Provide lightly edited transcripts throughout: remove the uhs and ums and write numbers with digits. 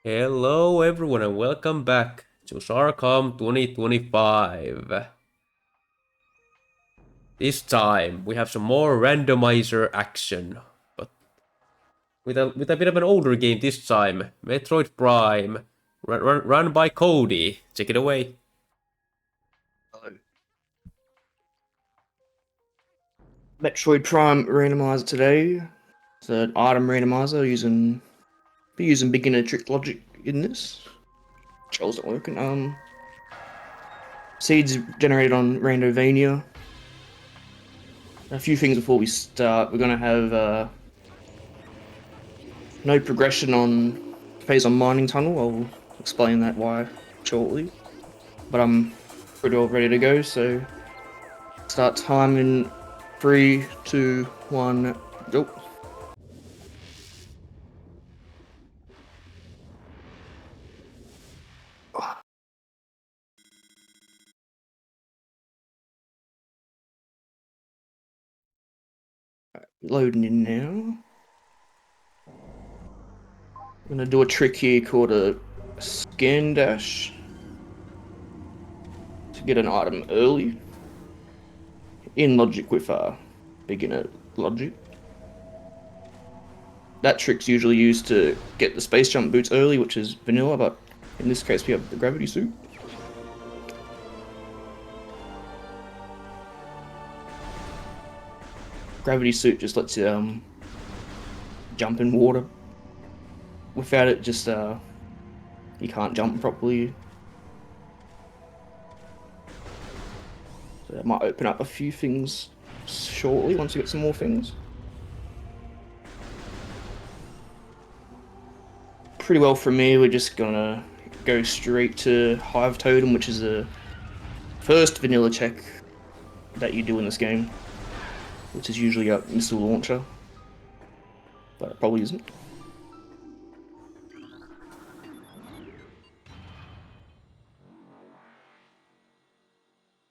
Hello everyone and welcome back to SHARCOM 2025. This time we have some more randomizer action, but with a bit of an older game this time. Metroid Prime, run by Cody. Take it away. Hello. Metroid Prime randomizer today. It's an item randomizer using beginner trick logic in this. Controls not working. Seeds generated on Randomania. A few things before we start. We're gonna have no progression on phase on mining tunnel. I'll explain that why shortly. But I'm pretty well ready to go. So start time in 3, 2, 1, go. Loading in now. I'm gonna do a trick here called a scan dash to get an item early in logic with beginner logic. That trick's usually used to get the space jump boots early, which is vanilla, but in this case we have the gravity suit. Gravity suit just lets you jump in water. Without it, just you can't jump properly. So that might open up a few things shortly once you get some more things. Pretty well for me, we're just gonna go straight to Hive Totem, which is the first vanilla check that you do in this game, which is usually a missile launcher, but it probably isn't.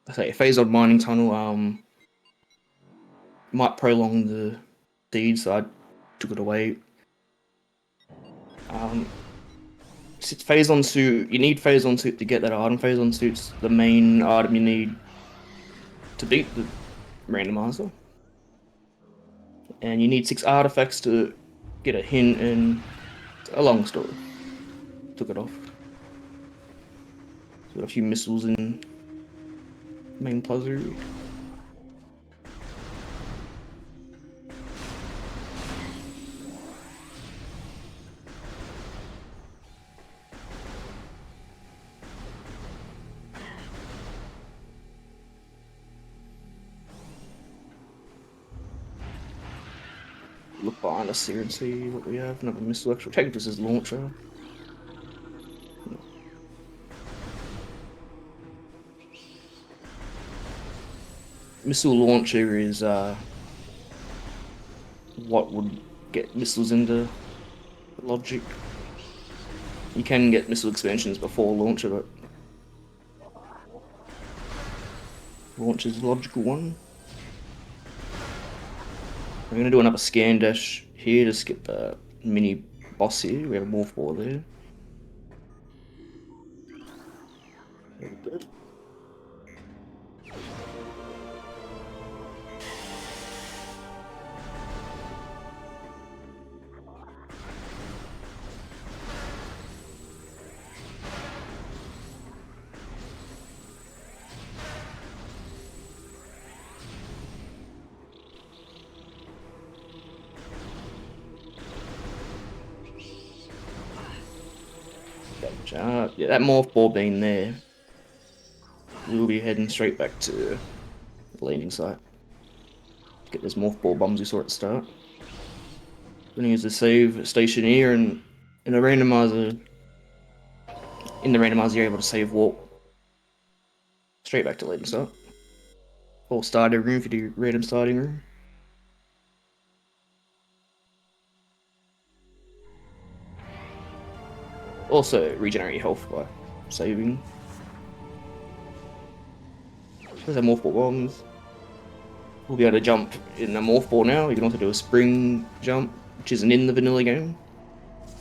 I say phase on mining tunnel might prolong the deed, so I took it away. Phase on suit, you need phase on suit to get that item. Phase on suit's the main item you need to beat the randomizer. And you need 6 artifacts to get a hint, and it's a long story. Took it off. So got a few missiles in main plaza. Look behind us here and see what we have. Another missile extra. Take this as launcher. Missile launcher is what would get missiles into logic. You can get missile expansions before launcher, but launch is the logical one. We're going to do another scan dash here to skip the mini boss here. We have a morph ball there. Very good. Yeah, that morph ball being there, we'll be heading straight back to the landing site. Get those morph ball bombs we saw at the start. Gonna use the save station here, and in the randomizer, you're able to save warp straight back to landing site. Or starting room if you do random starting room. Also regenerate your health by saving. There's a morph ball bombs. We'll be able to jump in a morph ball now. You can also do a spring jump, which isn't in the vanilla game,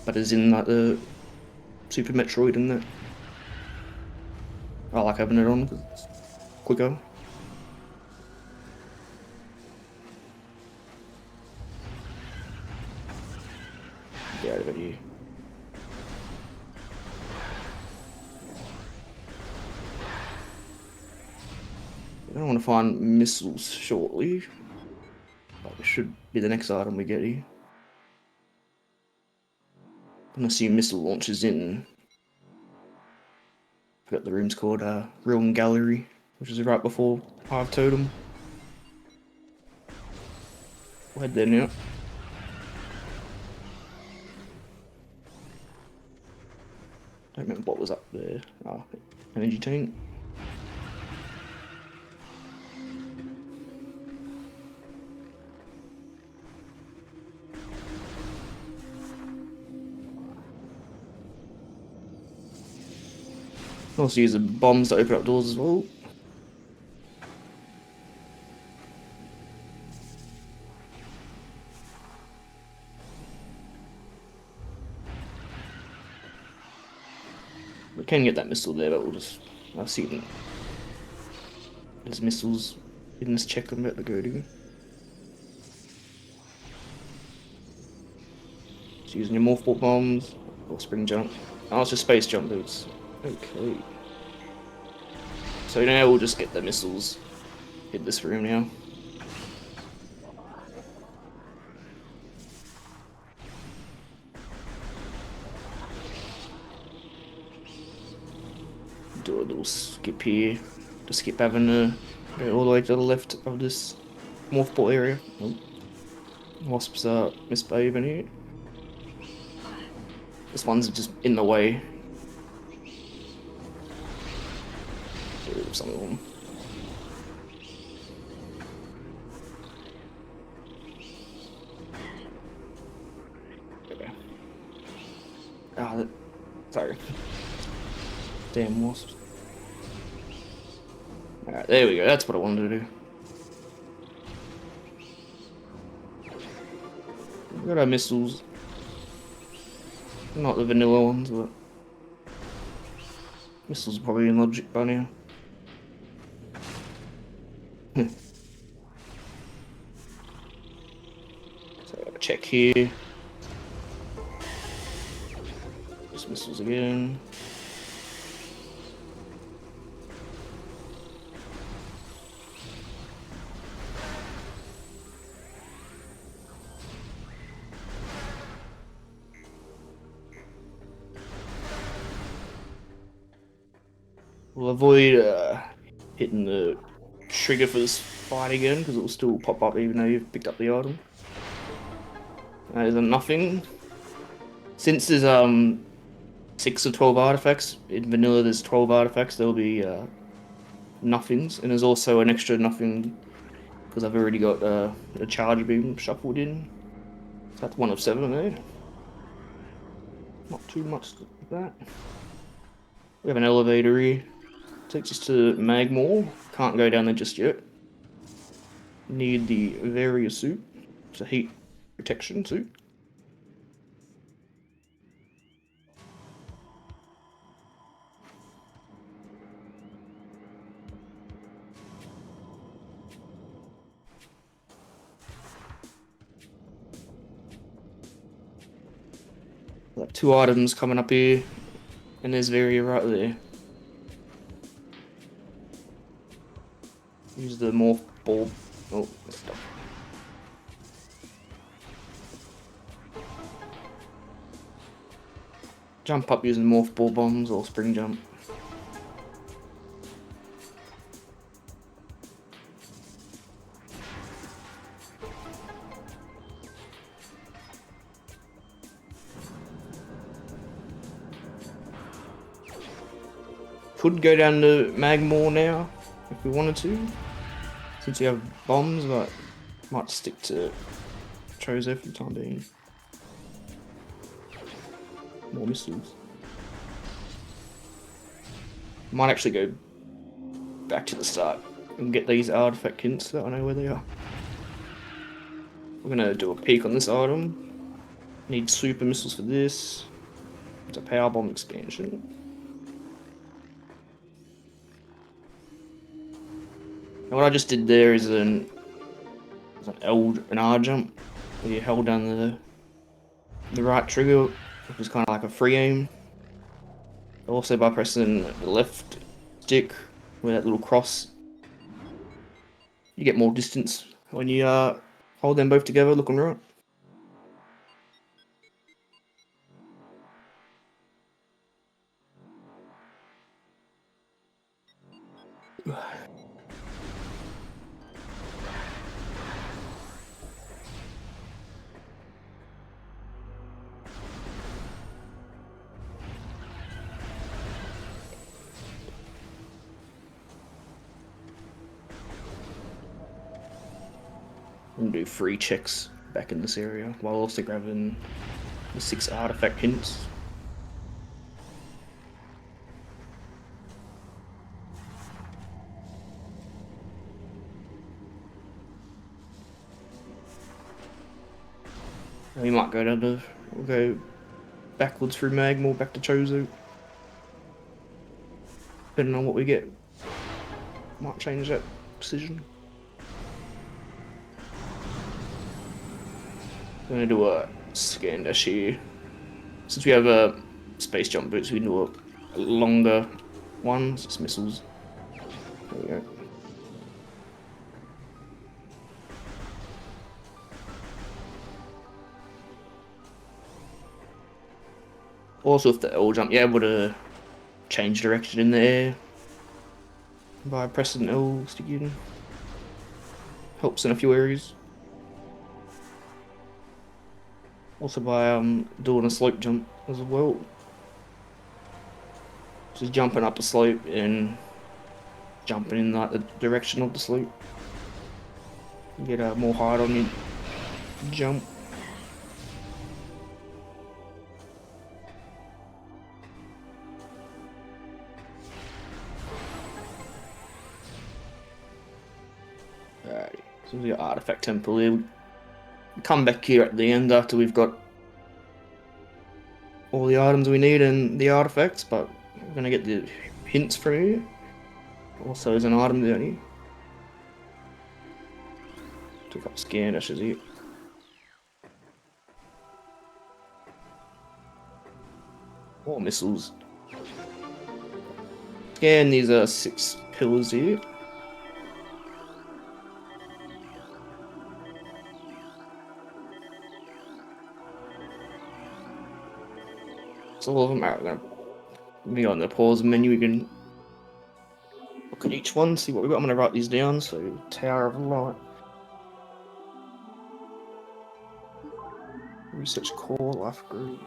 but is in like the Super Metroid in that. I like having it on because it's quicker. Get out of here. I don't want to find missiles shortly. But it should be the next item we get here. I'm gonna see missile launches in. I forgot the room's called Ruin Gallery, which is right before Hive Totem. We'll head there now. Don't remember what was up there. Oh, energy tank. Also use the bombs to open up doors as well. We can get that missile there, but we'll just... I've seen there's missiles in this check I'm about to go to. Just using your morph ball bombs or spring jump. Oh, it's just space jump, dudes. Okay. So now we'll just get the missiles. Hit this room now. Do a little skip here. To skip having to go all the way to the left of this morph ball area. Oh. Wasps are misbehaving here. This one's just in the way. Get rid of some of them. Okay. Ah, sorry. Damn wasps. Alright, there we go. That's what I wanted to do. We got our missiles. Not the vanilla ones, but missiles are probably in logic by now. So I gotta check here. Just missiles again. We'll avoid hitting the trigger for this fight again because it will still pop up even though you've picked up the item. There's a nothing. Since there's 6 or 12 artifacts, in vanilla there's 12 artifacts, there'll be nothings, and there's also an extra nothing because I've already got a charge beam shuffled in. So that's 1 of 7 there. Not too much like that. We have an elevator here. Takes us to Magmore. Can't go down there just yet. Need the Varia suit. It's a heat protection suit. We'll have 2 items coming up here. And there's Varia right there. Use the morph ball. Oh, messed up. Jump up using morph ball bombs or spring jump. Could go down to Magmore now if we wanted to, since we have bombs, but might stick to Chozo for the time being. More missiles. Might actually go back to the start and get these artifact hints so that I know where they are. We're gonna do a peek on this item. Need super missiles for this. It's a power bomb expansion. And what I just did there is an L and R jump, where you held down the right trigger, which is kind of like a free aim. Also by pressing the left stick with that little cross, you get more distance when you hold them both together looking right. And do 3 checks back in this area while also grabbing the 6 artifact hints. We might go down to, we'll go backwards through Magmore back to Chozo. Depending on what we get, might change that decision. I'm gonna do a scan dash here. Since we have a space jump boots, we can do a longer one. It's missiles. There we go. Also, with the L jump, you're able to change direction in the air by pressing L stick in. Helps in a few areas. Also by doing a slope jump as well. Just jumping up a slope and jumping in like the direction of the slope. You get more height on your jump. Alright, so we got artifact temple here. We come back here at the end after we've got all the items we need and the artifacts, but we're gonna get the hints from here. Also, there's an item down here. Took up scan dashes here. More missiles. Scan these 6 pillars here. So all of them are going to be on the pause menu. We can look at each one, see what we've got. I'm going to write these down. So, Tower of Light. Research core, life group.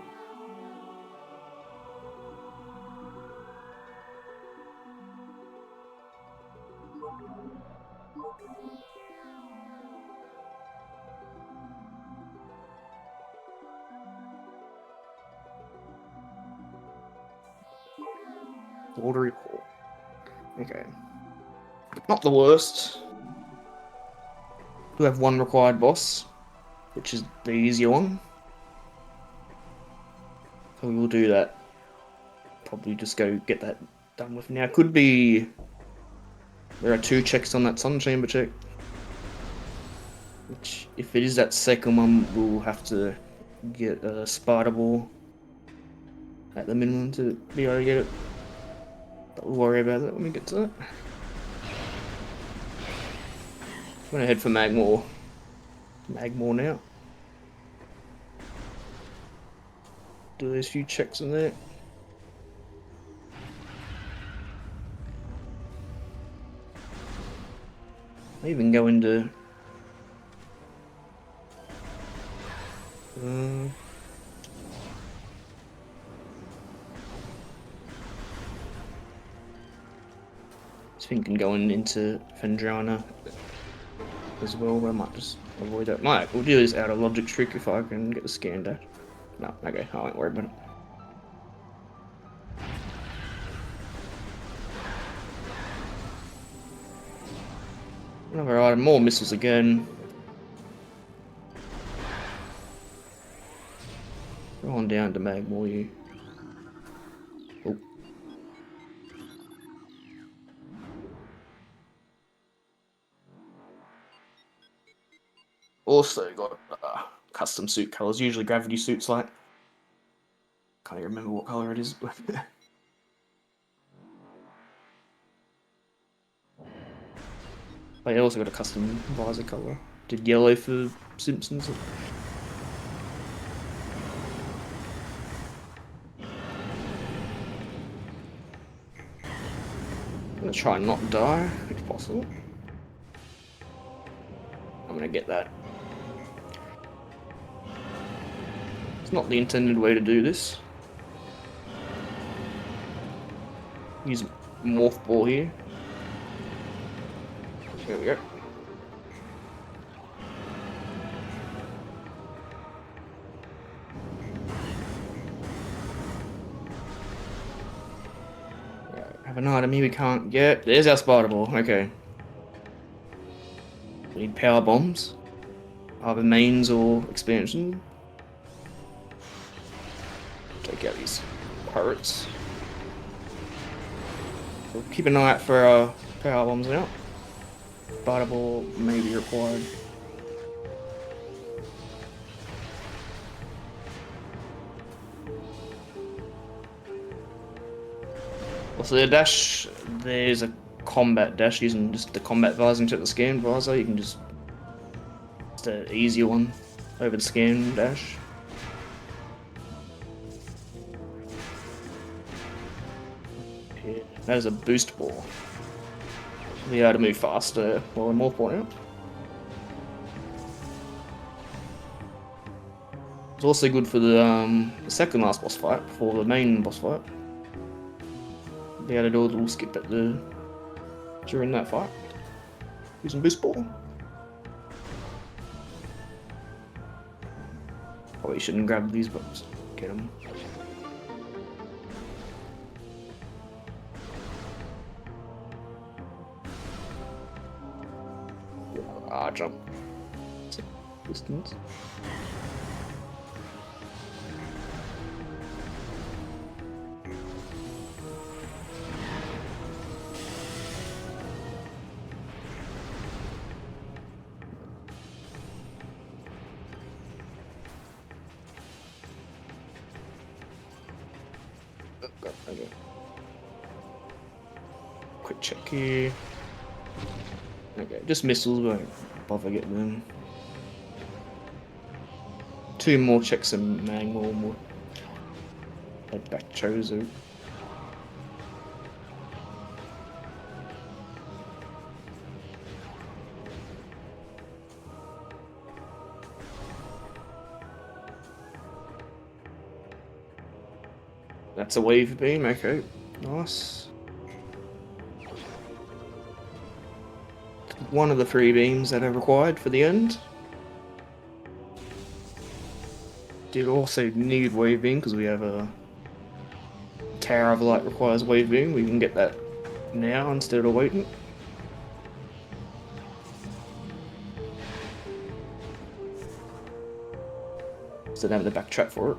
Water report. Okay. Not the worst. We have 1 required boss, which is the easier one. So we will do that. Probably just go get that done with now. Could be... There are 2 checks on that sun chamber check. Which, if it is that second one, we'll have to get a spider ball at the minimum to be able to get it. But we'll worry about that when we get to that. I'm gonna head for Magmore. Magmore now. Do those few checks in there. I even go into thinking going into Fendrana as well, but I might just avoid that. We'll do this out of logic trick if I can get the scan dash. No, okay, I won't worry about it. Another item, more missiles again. Go on down to Magmore. also got custom suit colors, usually gravity suits like. Can't even remember what color it is. They also got a custom visor color. Did yellow for Simpsons. I'm gonna try and not die, if possible. I'm gonna get that. It's not the intended way to do this. Use morph ball here. There we go. Have an item here we can't get. There's our spider ball. Okay. We need power bombs. Either mains or expansion. Take out these pirates. We'll keep an eye out for our power bombs now. Spider ball may be required. Also, the dash, there's a combat dash using just the combat visor into the scan visor. You can just an easier one over the scan dash. Yeah, that is a boost ball. Be able to move faster while I'm more point out. It's also good for the second last boss fight before the main boss fight. Be able to do a little skip at during that fight using boost ball. Probably shouldn't grab these, but get them. Jump. Distance. Okay. Quick check here. Okay, just missiles, but I won't bother getting them. 2 more checks and manual more. Head back Chozo. That's a wave beam, okay. Nice. One of the 3 beams that are required for the end. Did also need wave beam because we have a Tower of Light requires wave beam. We can get that now instead of waiting. Instead of having to backtrack for it.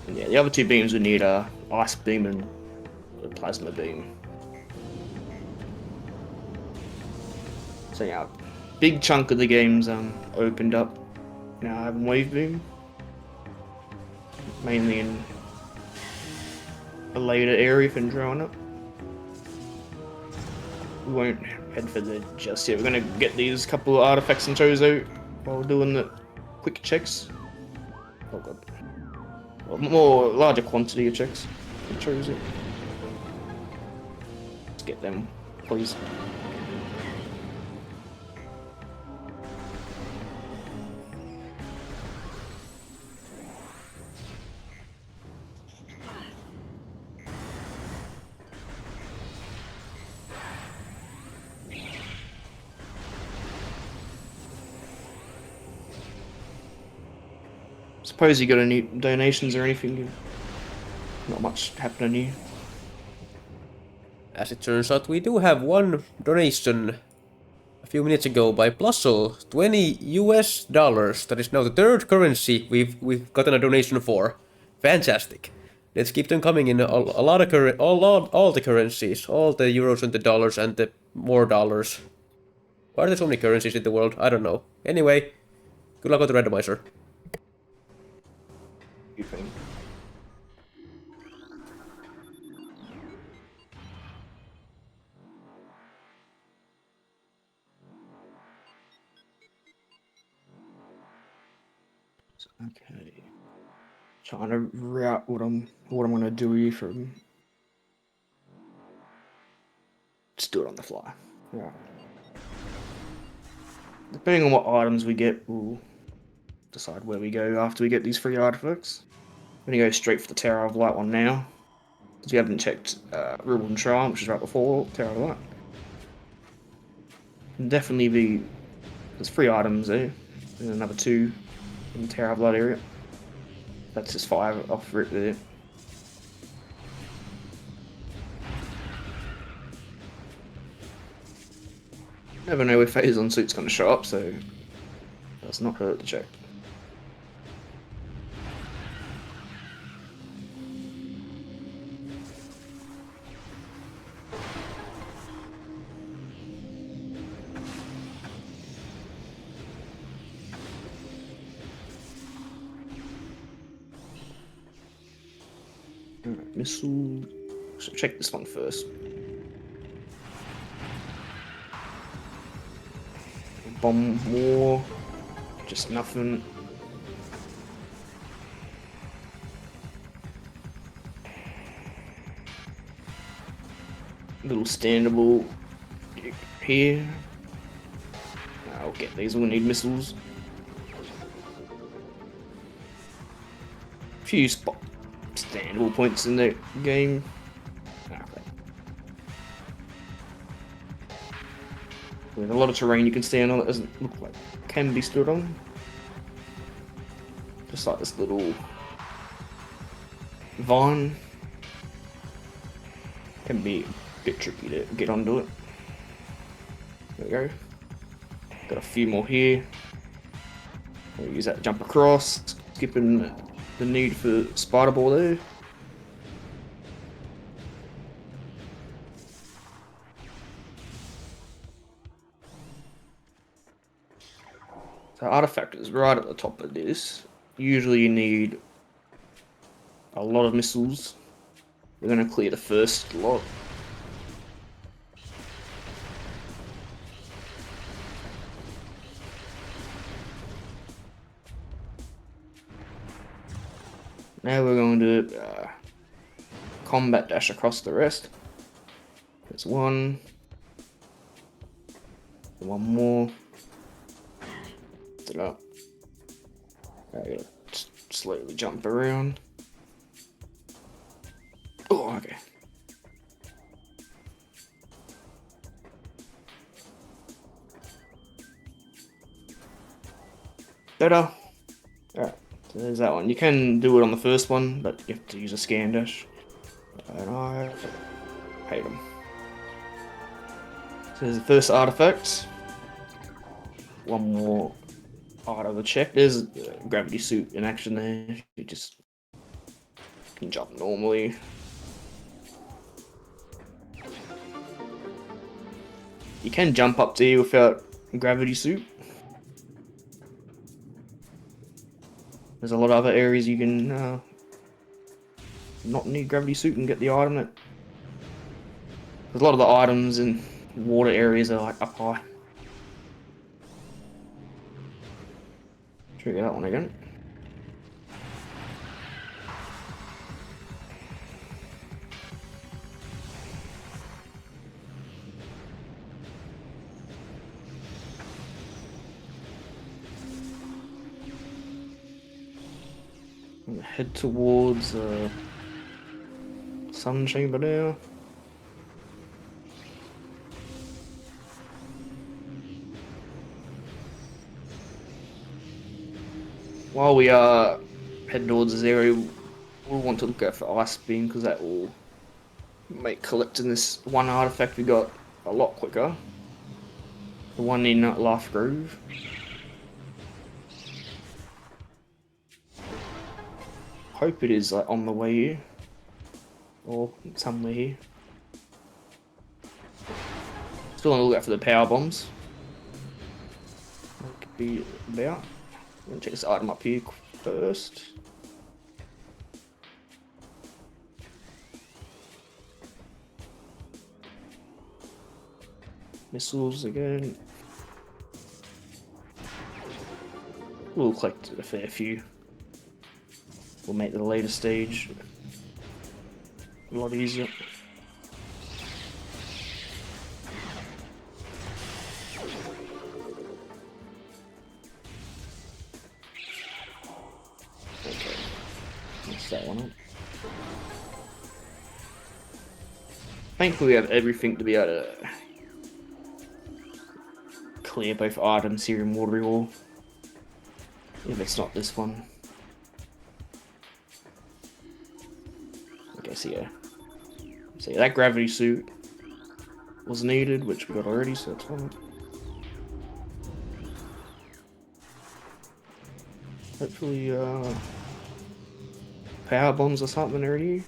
And yeah, the other 2 beams we need are Ice Beam and the Plasma Beam. So yeah, big chunk of the game's opened up. Now I have Wave Beam. Mainly in a later area for drawing up. We won't head for the just yet. We're gonna get these couple of artifacts and Chozo while doing the quick checks. Oh god. Well, more larger quantity of checks for Chozo. Let's get them, please. Suppose you got any donations or anything? Not much happening here. As it turns out, we do have one donation a few minutes ago by Plusle, $20 US. That is now the 3rd currency we've gotten a donation for. Fantastic. Let's keep them coming in a lot of all the currencies, all the euros and the dollars and the more dollars. Why are there so many currencies in the world? I don't know. Anyway, good luck with the randomizer. You think? Okay. Trying to route what I'm gonna do here from. Just do it on the fly. Yeah. Depending on what items we get, we'll decide where we go after we get these free artifacts. I'm gonna go straight for the Tower of Light one now, because we haven't checked Reward and Triumph, which is right before Tower of Light. Can definitely be. There's 3 items there, and another 2 in the Tower of Light area. That's just 5 off rip there. Never know where Phazon Suit's going to show up, so that's not hurt to check. Alright, missile. Should check this one first. Bomb war. Just nothing. Little standable here. I'll get these. We'll need missiles. Few standable points in the game. Okay. With a lot of terrain you can stand on that doesn't look like can be stood on. Just like this little vine. Can be a bit tricky to get onto it. There we go. Got a few more here. We'll use that to jump across, skipping the need for spider ball there. So artifact is right at the top of this. Usually you need a lot of missiles. We're going to clear the first lot. Now we're going to combat dash across the rest. There's one. One more. It up. I gotta slowly jump around. Oh, okay. Better. Alright, so there's that one. You can do it on the first one, but you have to use a scan dash. And I hate them. So there's the first artifact. One more out of the check. There's a gravity suit in action there. You just can jump normally. You can jump up there without a gravity suit. There's a lot of other areas you can not need gravity suit and get the item that. There's a lot of the items in water areas are like up high. Trigger that one again. Head towards sun chamber now. While we are heading towards this area, we'll want to look out for Ice Beam because that will make collecting this one artifact we got a lot quicker. The one in Life Grove. Hope it is like on the way here. or somewhere here. Still on the lookout for the power bombs. That could be about. I'm gonna check this item up here first. Missiles again. We'll collect a fair few. We'll make the later stage a lot easier. Okay, that's that one up. Thankfully we have everything to be able to clear both items here in Watery Hall. If it's not this one. Okay, so yeah. So yeah, that gravity suit was needed, which we got already, so that's fine. Hopefully, power bombs or something already.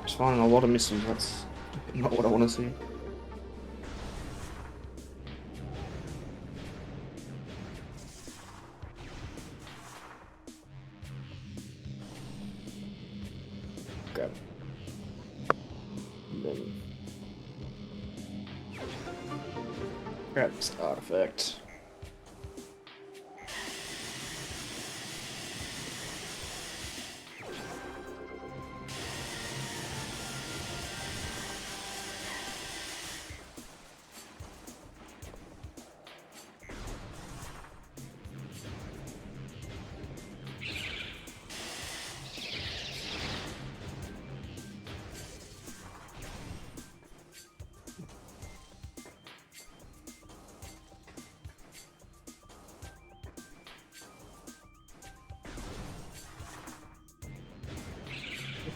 Just finding a lot of missiles, that's not what I want to see. Grab. And then grab this artifact.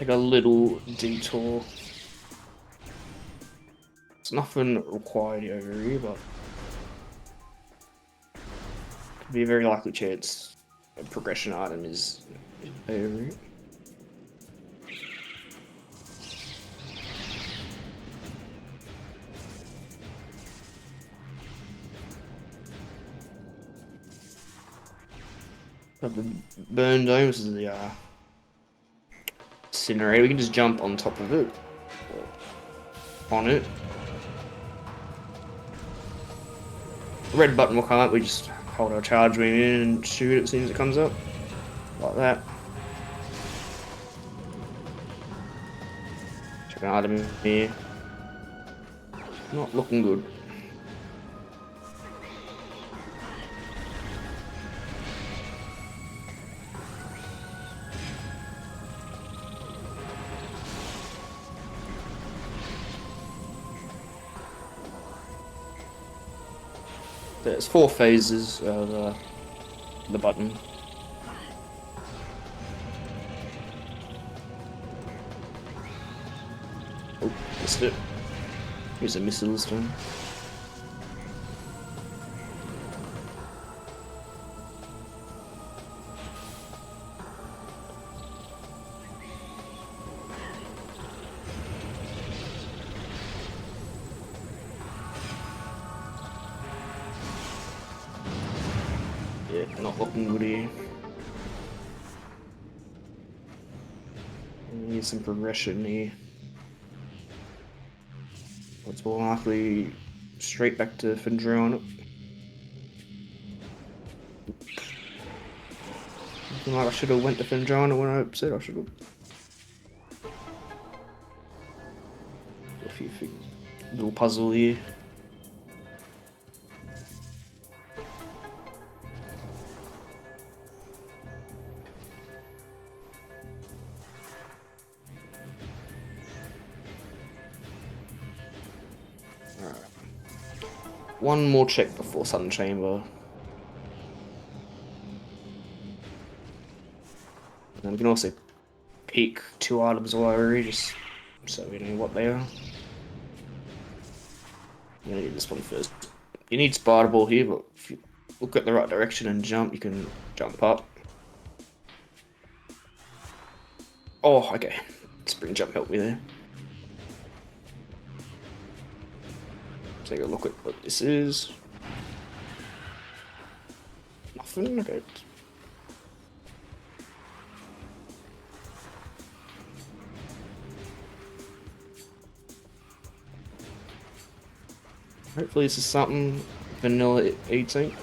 Like a little detour. It's nothing required over here, but could be a very likely chance a progression item is over here. Got the burn dome, this is the incinerator. We can just jump on top of it. On it. The red button will come up, we just hold our charge beam in and shoot it as soon as it comes up. Like that. Check an item here. Not looking good. There's 4 phases of the button. Oh, missed it. Here's a missile this time. Yeah, not looking good here. Need some progression here. It's more likely straight back to Findra on it. Looking like I should have went to Findra on it when I said I should have. A few little puzzle here. One more check before Sun Chamber. And we can also peek 2 items away just so we know what they are. I'm gonna get this one first. You need Spider Ball here, but look at the right direction and jump, you can jump up. Oh, okay. Spring jump helped me there. Take a look at what this is. Nothing? Okay. Hopefully this is something vanilla eating.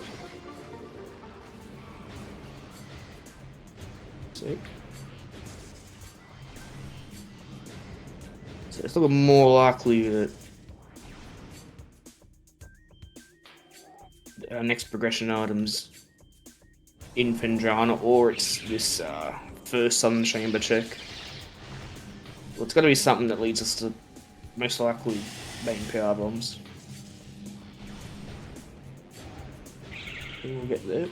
See? So it's looking more likely that our next progression items in Fendrana, or it's this first Southern Chamber check. Well, it's got to be something that leads us to most likely main power bombs. We'll get there.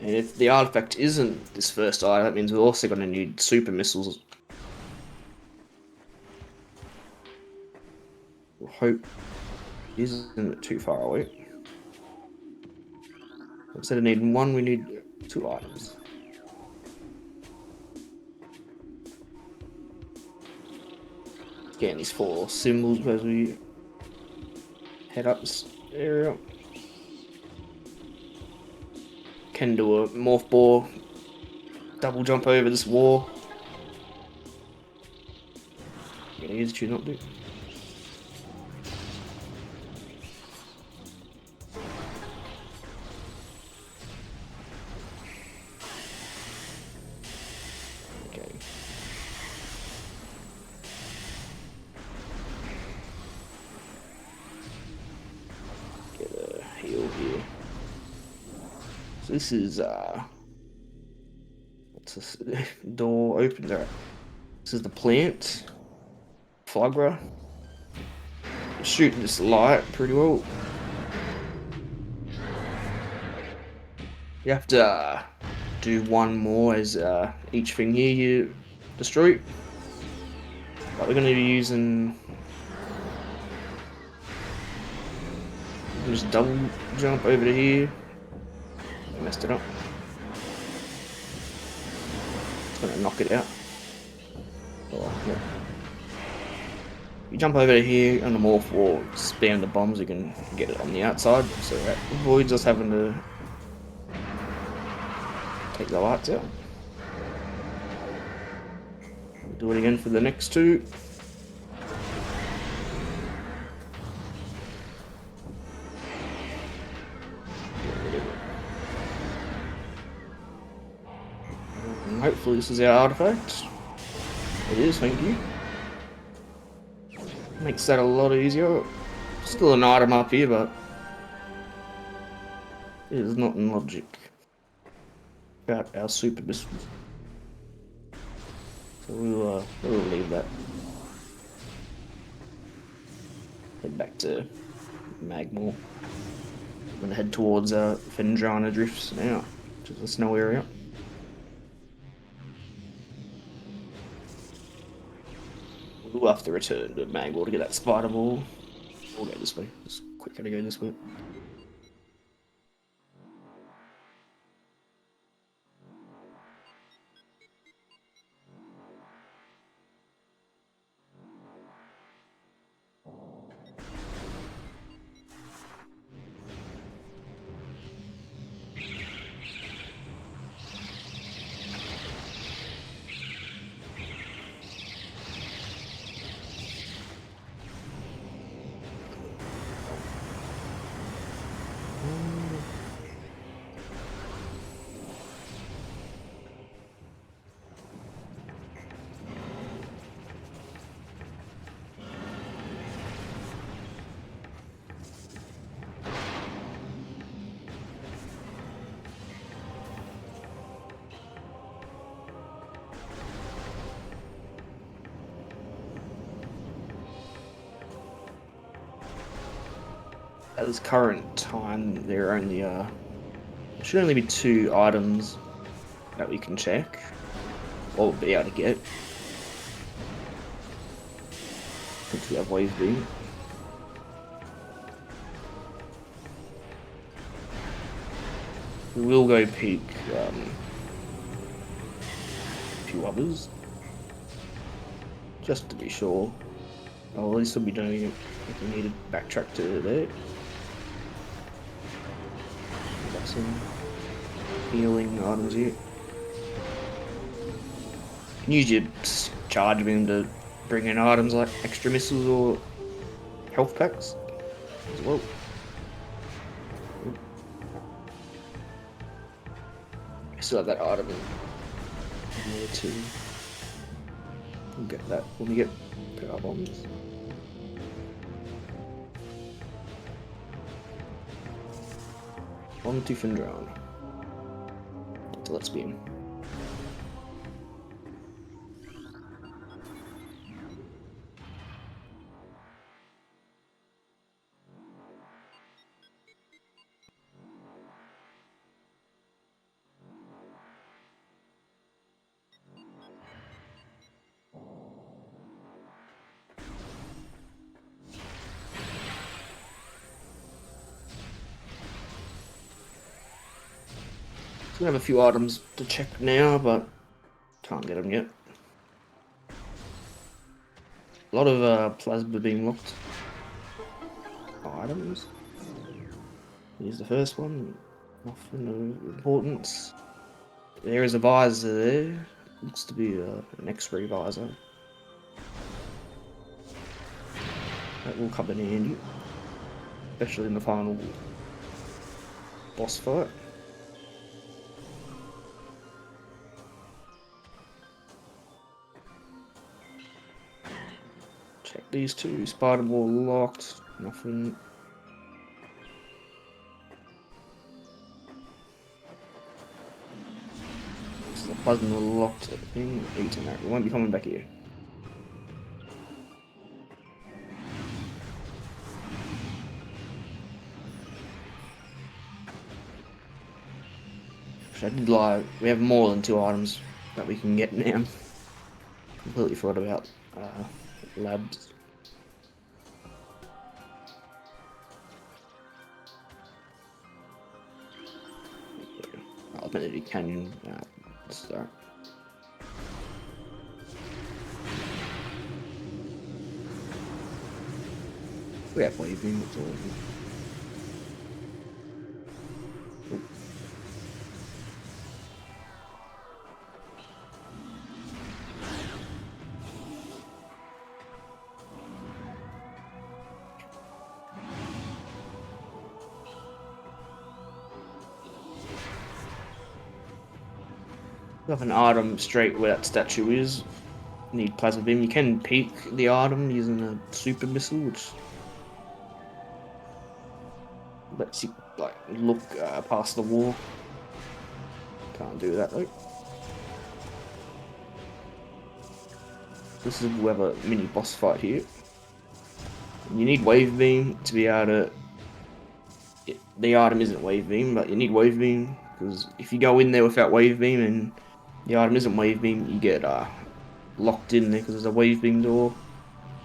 And if the artifact isn't this first item, that means we're also going to need super missiles. We'll hope it isn't too far away. Instead of needing one, we need 2 items. Getting these 4 symbols as we head up this area. Can do a morph ball, double jump over this wall. Get easy to not do. Okay. Get a heal here. So this is what's this? Door opens. Alright. This is the plant. Flagra. Shooting this light pretty well. You have to do one more as each thing here you destroy. But we're going to be using. Just double jump over to here. I messed it up. It's gonna knock it out. Oh, yeah. You jump over to here on the morph wall, spam the bombs, you can get it on the outside, so that avoids us having to take the lights out. We'll do it again for the next 2. Hopefully this is our artifact. It is, thank you. Makes that a lot easier. Still an item up here, but it is not in logic about our super missiles. So we'll leave that. Head back to Magmore. I'm gonna head towards Fendrana Drifts now, which is a snow area. We'll have to return to Magmore to get that spider ball. We'll go this way. It's quicker to go this way. At this current time, there are only should only be 2 items that we can check. or be able to get. Since we have wave beam. We will go peak a few others. Just to be sure. Oh, at least we'll be doing it if we need to backtrack to there. Got some healing items here. You can use your charge beam to bring in items like extra missiles or health packs as well. I still have that item in there too. We'll get that when we get power bombs. On to Findron. So let's beam. So we have a few items to check now, but can't get them yet. A lot of plasma beam locked items. Here's the first one. Nothing of importance. There is a visor there. Looks to be an X-ray visor. That will come in handy, especially in the final boss fight. Check these two. Spider ball locked. Nothing. This is a plasma locked thing. Eating that. We won't be coming back here. I did lie. We have more than 2 items that we can get now. Completely forgot about labs. Alternative canyon. Start. We have wave beam. That's all. Have an item straight where that statue is. Need plasma beam. You can peek the item using a super missile, which lets you like look past the wall. Can't do that though. This is we have a mini boss fight here. You need wave beam to be able to. The item isn't wave beam, but you need wave beam because if you go in there without wave beam and the item isn't wave beam, you get locked in there because there's a wave beam door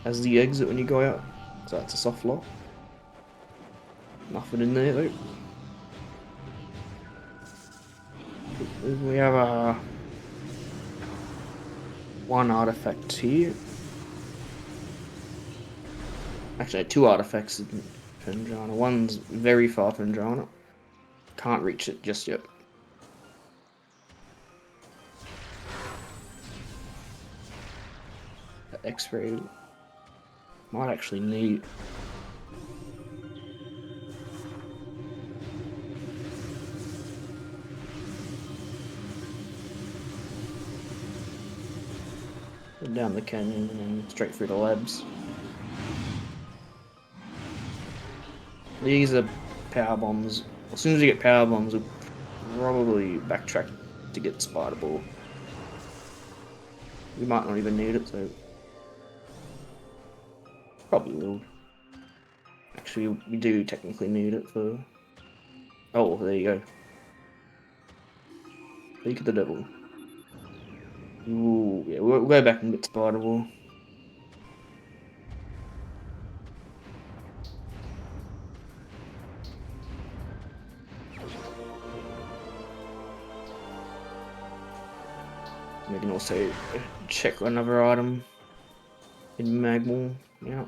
as the exit when you go out. So that's a soft lock. Nothing in there though. We have one artifact here. Actually, 2 artifacts in Findron. One's very far from Findron. Can't reach it just yet. X-ray might actually need. Down the canyon and then straight through the labs. These are power bombs. As soon as we get power bombs, we'll probably backtrack to get Spider Ball. We might not even need it, so probably will. Actually, we do technically need it for. Oh, there you go. Speak of the devil. Ooh, yeah, we'll go back and get Spider Ball. We can also check another item in Magmore. Yeah.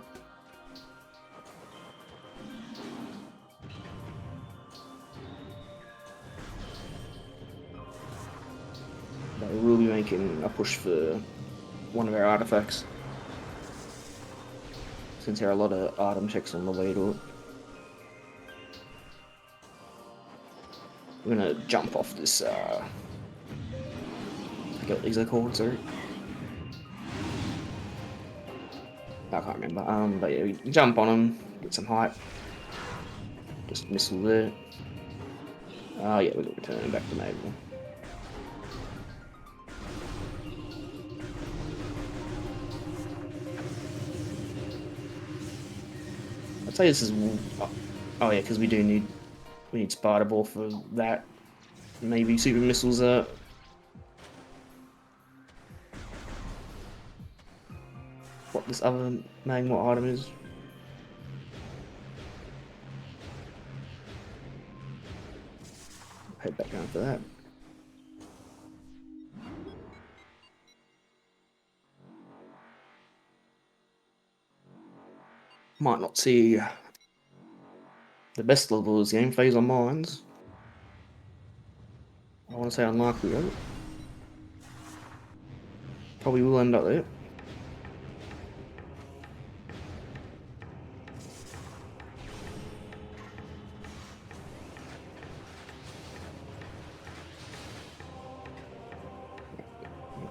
But we will be making a push for one of our artifacts, since there are a lot of item checks on the way to it. We're gonna jump off this, I forget what these are called, sorry. I can't remember. But yeah, we jump on them, get some height. Just missile there. Oh yeah, we're returning back to Magmore. I'd say this is. Oh yeah, because we need Spider Ball for that. Maybe super missiles are. What this other Magmore item is. Head back down for that. Might not see the best level of this game, Phase on Mines. I want to say unlikely though. Probably will end up there.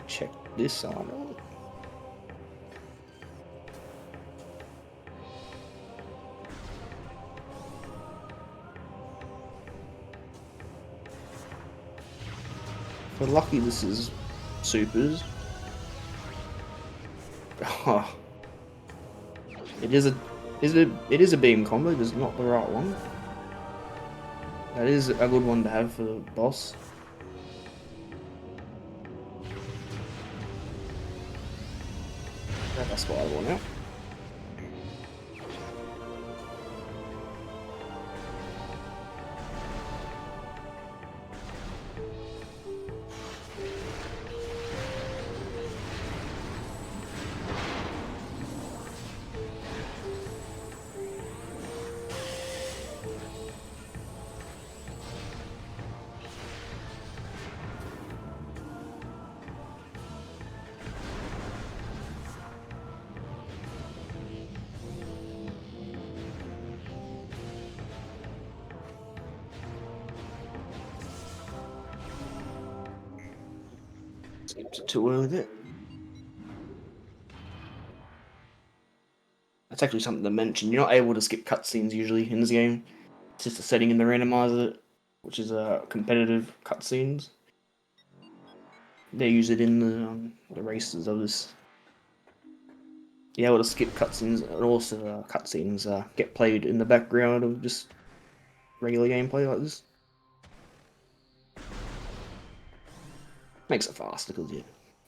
Check this out. If we're lucky, this is supers. Oh, it is a beam combo, but it's not the right one. That is a good one to have for the boss. That's what I want out. Seems too early there. That's actually something to mention. You're not able to skip cutscenes usually in this game. It's just a setting in the randomizer, which is competitive cutscenes. They use it in the races of this. You're able to skip cutscenes, and also cutscenes get played in the background of just regular gameplay like this. Makes it faster because yeah,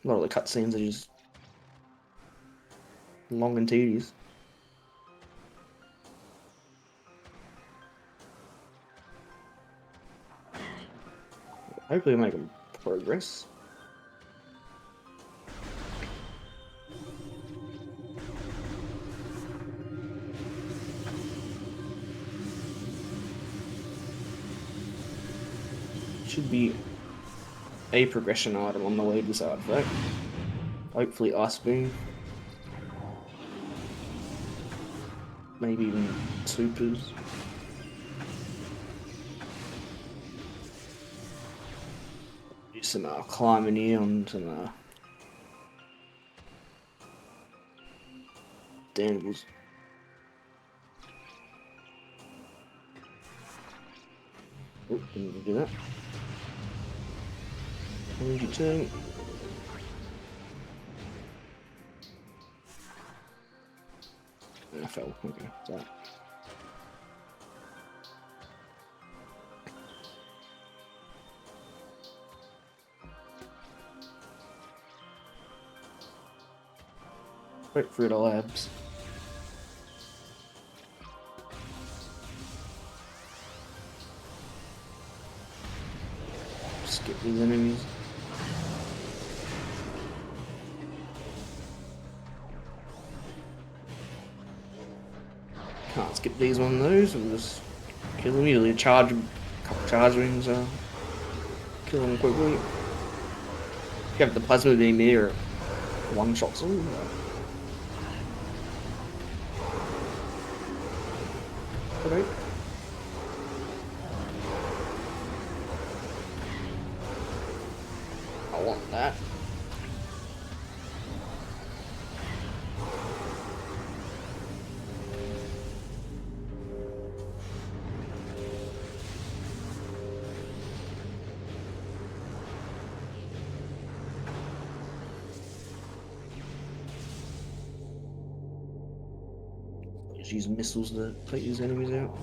a lot of the cutscenes are just long and tedious. Hopefully, we're making progress. Should be a progression item on the way to this artifact. Hopefully, Ice Beam. Maybe even supers. Do some climbing here on some Danvers. Oh, didn't do that. Energy tank. I fell. Okay, sorry. Straight through the labs. Skip these enemies. Can't skip these one of those. We'll just kill them easily. Charge, a couple charge rings. Kill them quickly. If you have the plasma beam here, one shots them. Right. I want that. Just use missiles to take these enemies out.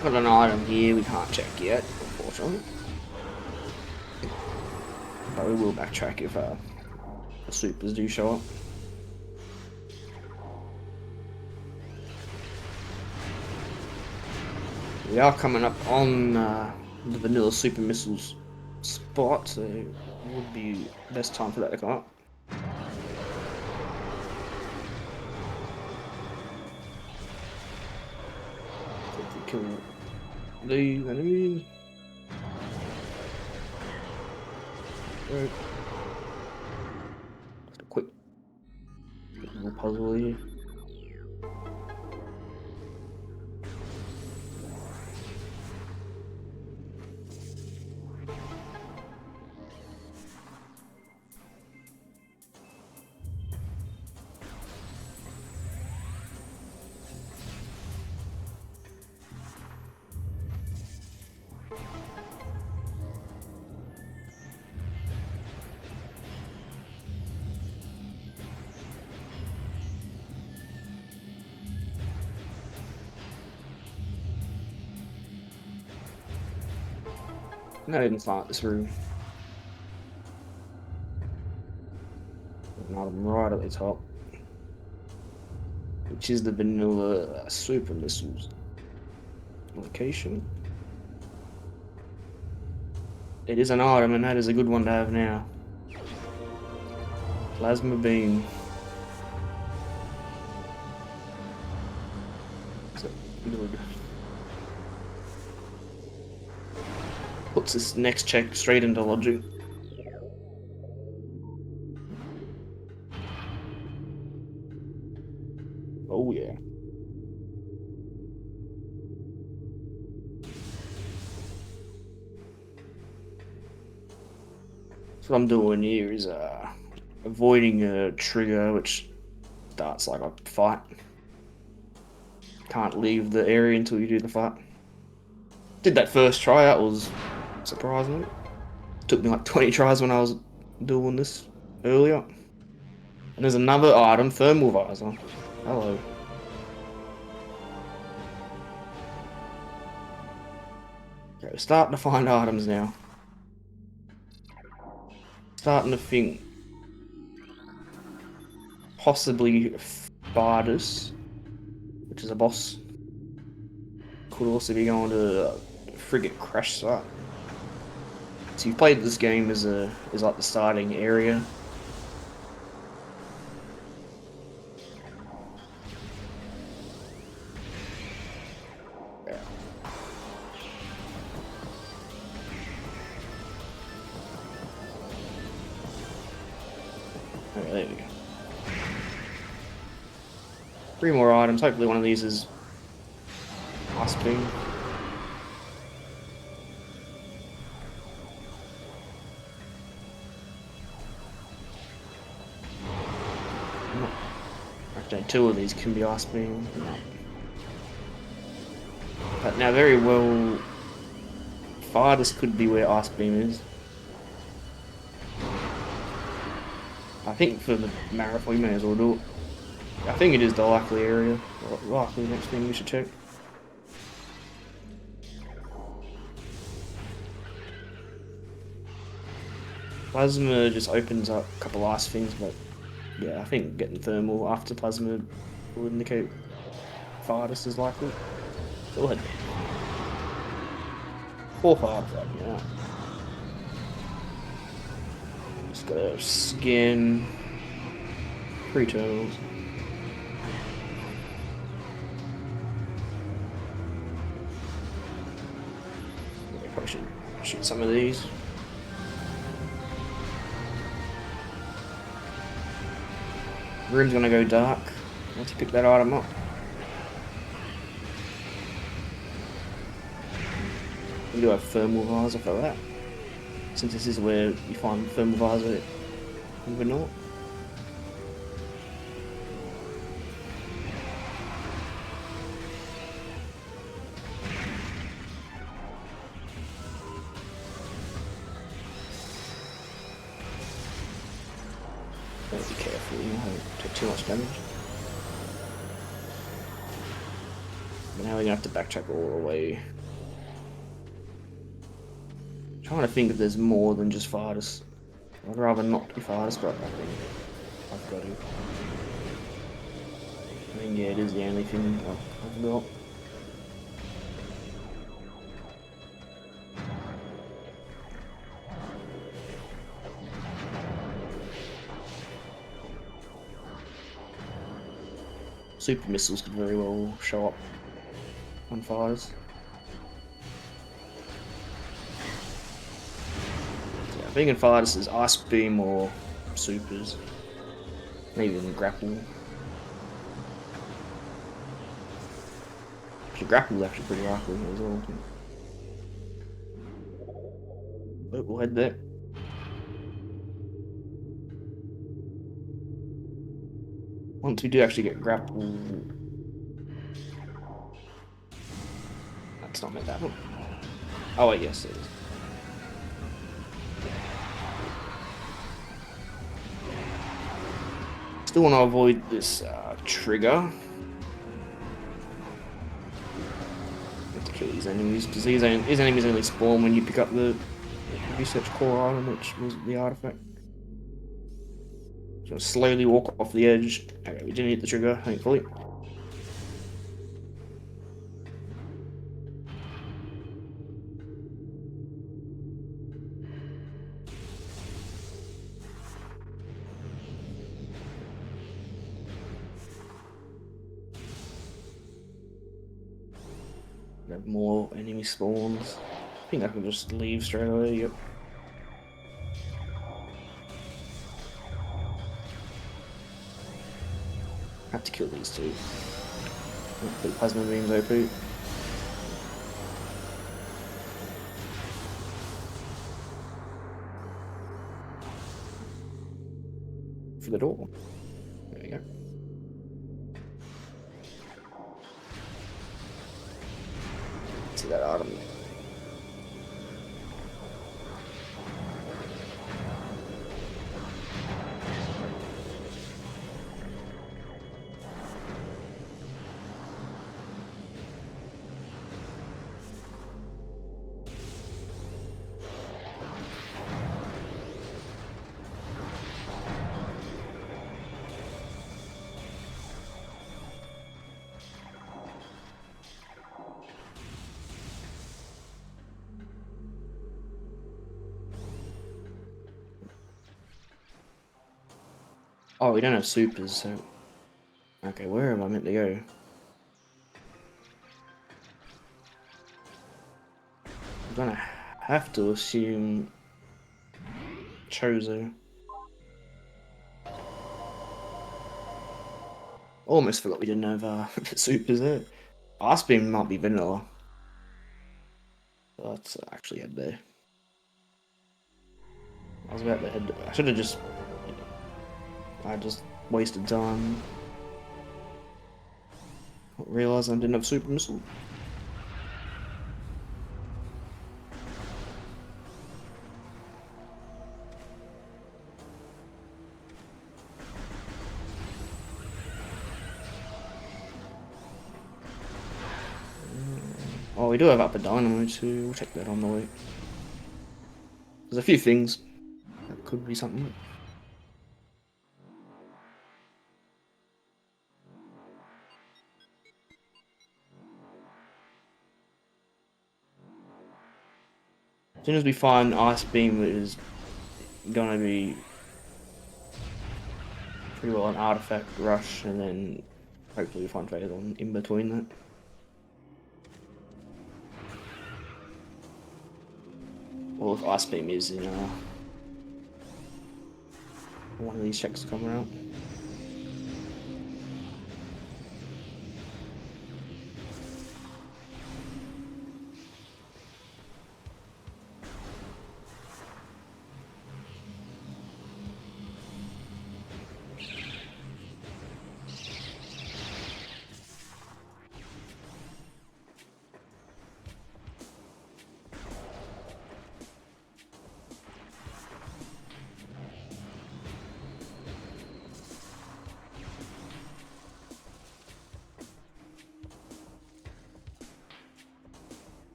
Got an item here we can't check yet, unfortunately. But we will backtrack if the supers do show up. We are coming up on the vanilla super missiles spot, so it would be best time for that to come up. Kill the enemy. Right. Just a quick little puzzle here. No, I didn't start this room. An item right at the top, which is the vanilla super missiles location. It is an item, and that is a good one to have now. Plasma beam. So good. Puts this next check straight into logic. Oh yeah. So what I'm doing here is avoiding a trigger which starts like a fight. Can't leave the area until you do the fight. Did that first try, that was surprising. Took me like 20 tries when I was doing this earlier. And there's another item, thermal visor. Hello. Okay, we're starting to find items now. Starting to think possibly Bardus, which is a boss. Could also be going to frigate crash site. So you've played this game as like the starting area. Yeah. Okay, there we go. 3 more items. Hopefully one of these is ice beam. Actually, 2 of these can be ice beam. No. But now very well, farthest could be where Ice Beam is. I think for the marathon you may as well do it. I think it is the likely area, or likely next thing we should check. Plasma just opens up a couple ice things, but yeah, I think getting thermal after plasma will indicate farthest is likely. So we'll head there. 4-5 right now. Just gotta scan 3 terminals. I probably should shoot some of these. Room's gonna go dark once you pick that item up. We do have thermal visor for that, since this is where you find thermal visor in the north. Be careful, you don't take too much damage. But now we're gonna have to backtrack all the way. I'm trying to think if there's more than just farthest. I'd rather not do farthest, but I think I've got to. I mean, yeah, it is the only thing I've got. Super missiles could very well show up on fires. So yeah, being in fires is ice beam or supers, maybe even grapple. Actually, grapple is actually pretty likely as well. But we'll head there. Once we do actually get grapple, that's not meant that one. Oh wait, yes it is. Still want to avoid this trigger. Have to kill these enemies because these enemies only spawn when you pick up the research core item, which was the artifact. So slowly walk off the edge. Okay, we didn't hit the trigger, thankfully. Have more enemy spawns. I think I can just leave straight away, yep. Have to kill these two. The plasma beam's OP. For the door. There we go. See that item. Oh, we don't have supers, so... Okay, where am I meant to go? I'm gonna have to assume... Chozo. Almost forgot we didn't have supers there. Ice Beam might be vanilla. Let's actually head there. I was about to head... I should have just... I just wasted time. Realised I didn't have super missile. Oh, we do have upper dynamo too. We'll check that on the way. There's a few things that could be something. As soon as we find Ice Beam, it is gonna be pretty well an artifact rush, and then hopefully we find Phase on in between that. Or if Ice Beam is in one of these checks coming out.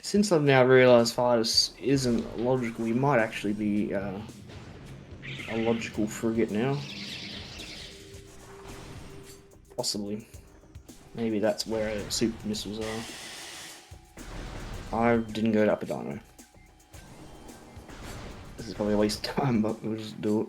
Since I've now realised Fidus isn't logical, we might actually be a logical frigate now. Possibly. Maybe that's where super missiles are. I didn't go to upper dino. This is probably a waste of time, but we'll just do it.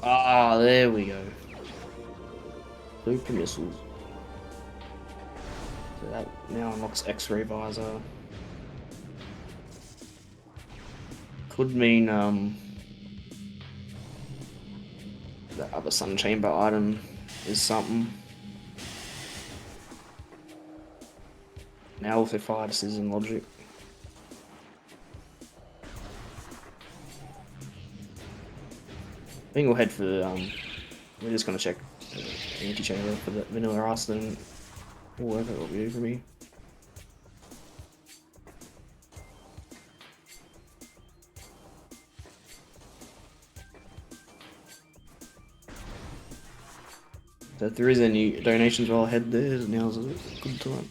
Ah, there we go. Super missiles. So that now unlocks X-ray visor. Could mean the other sun chamber item is something. Now also Fidus is in logic. I think we'll head for we're just gonna check the anti-chamber for the vanilla arsenal. Whatever it will be for me. So if there is any donations while ahead there, now's a good time.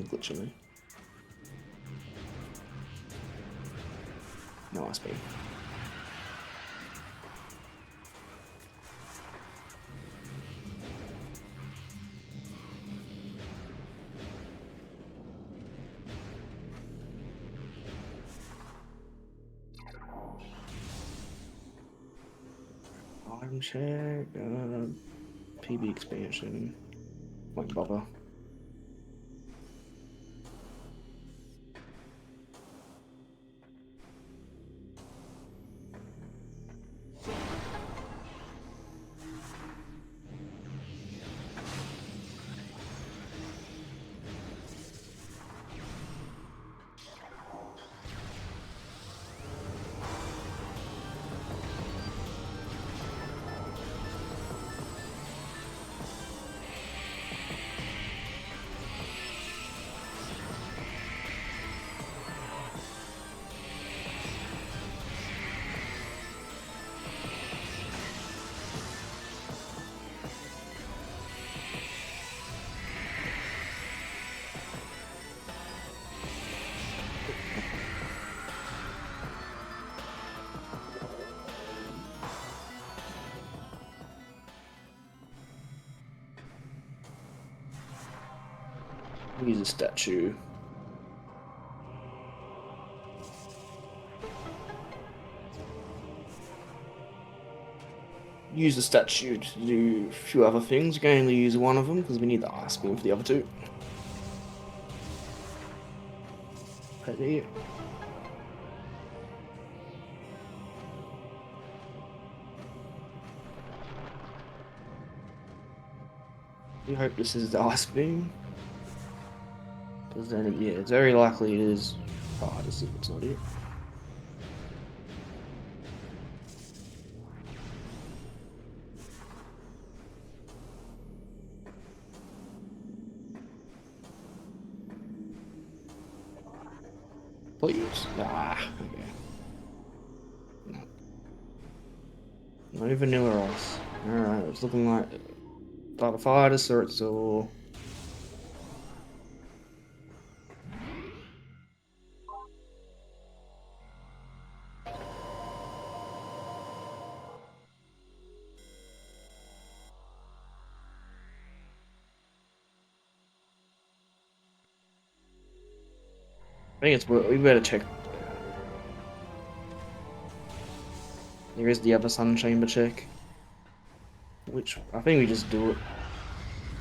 Glitching. No SP. Item check, PB expansion. Won't bother. Use a statue. Use the statue to do a few other things. We can only use one of them because we need the ice beam for the other two. Right there. We hope this is the ice beam. Because then, yeah, it's very likely it is. Oh, this is what's not it. Please. Ah, okay. No. No vanilla ice. Alright, it's looking like Starfighter, or it's all. I think it's we better check. There is the other sun chamber check, which I think we just do it.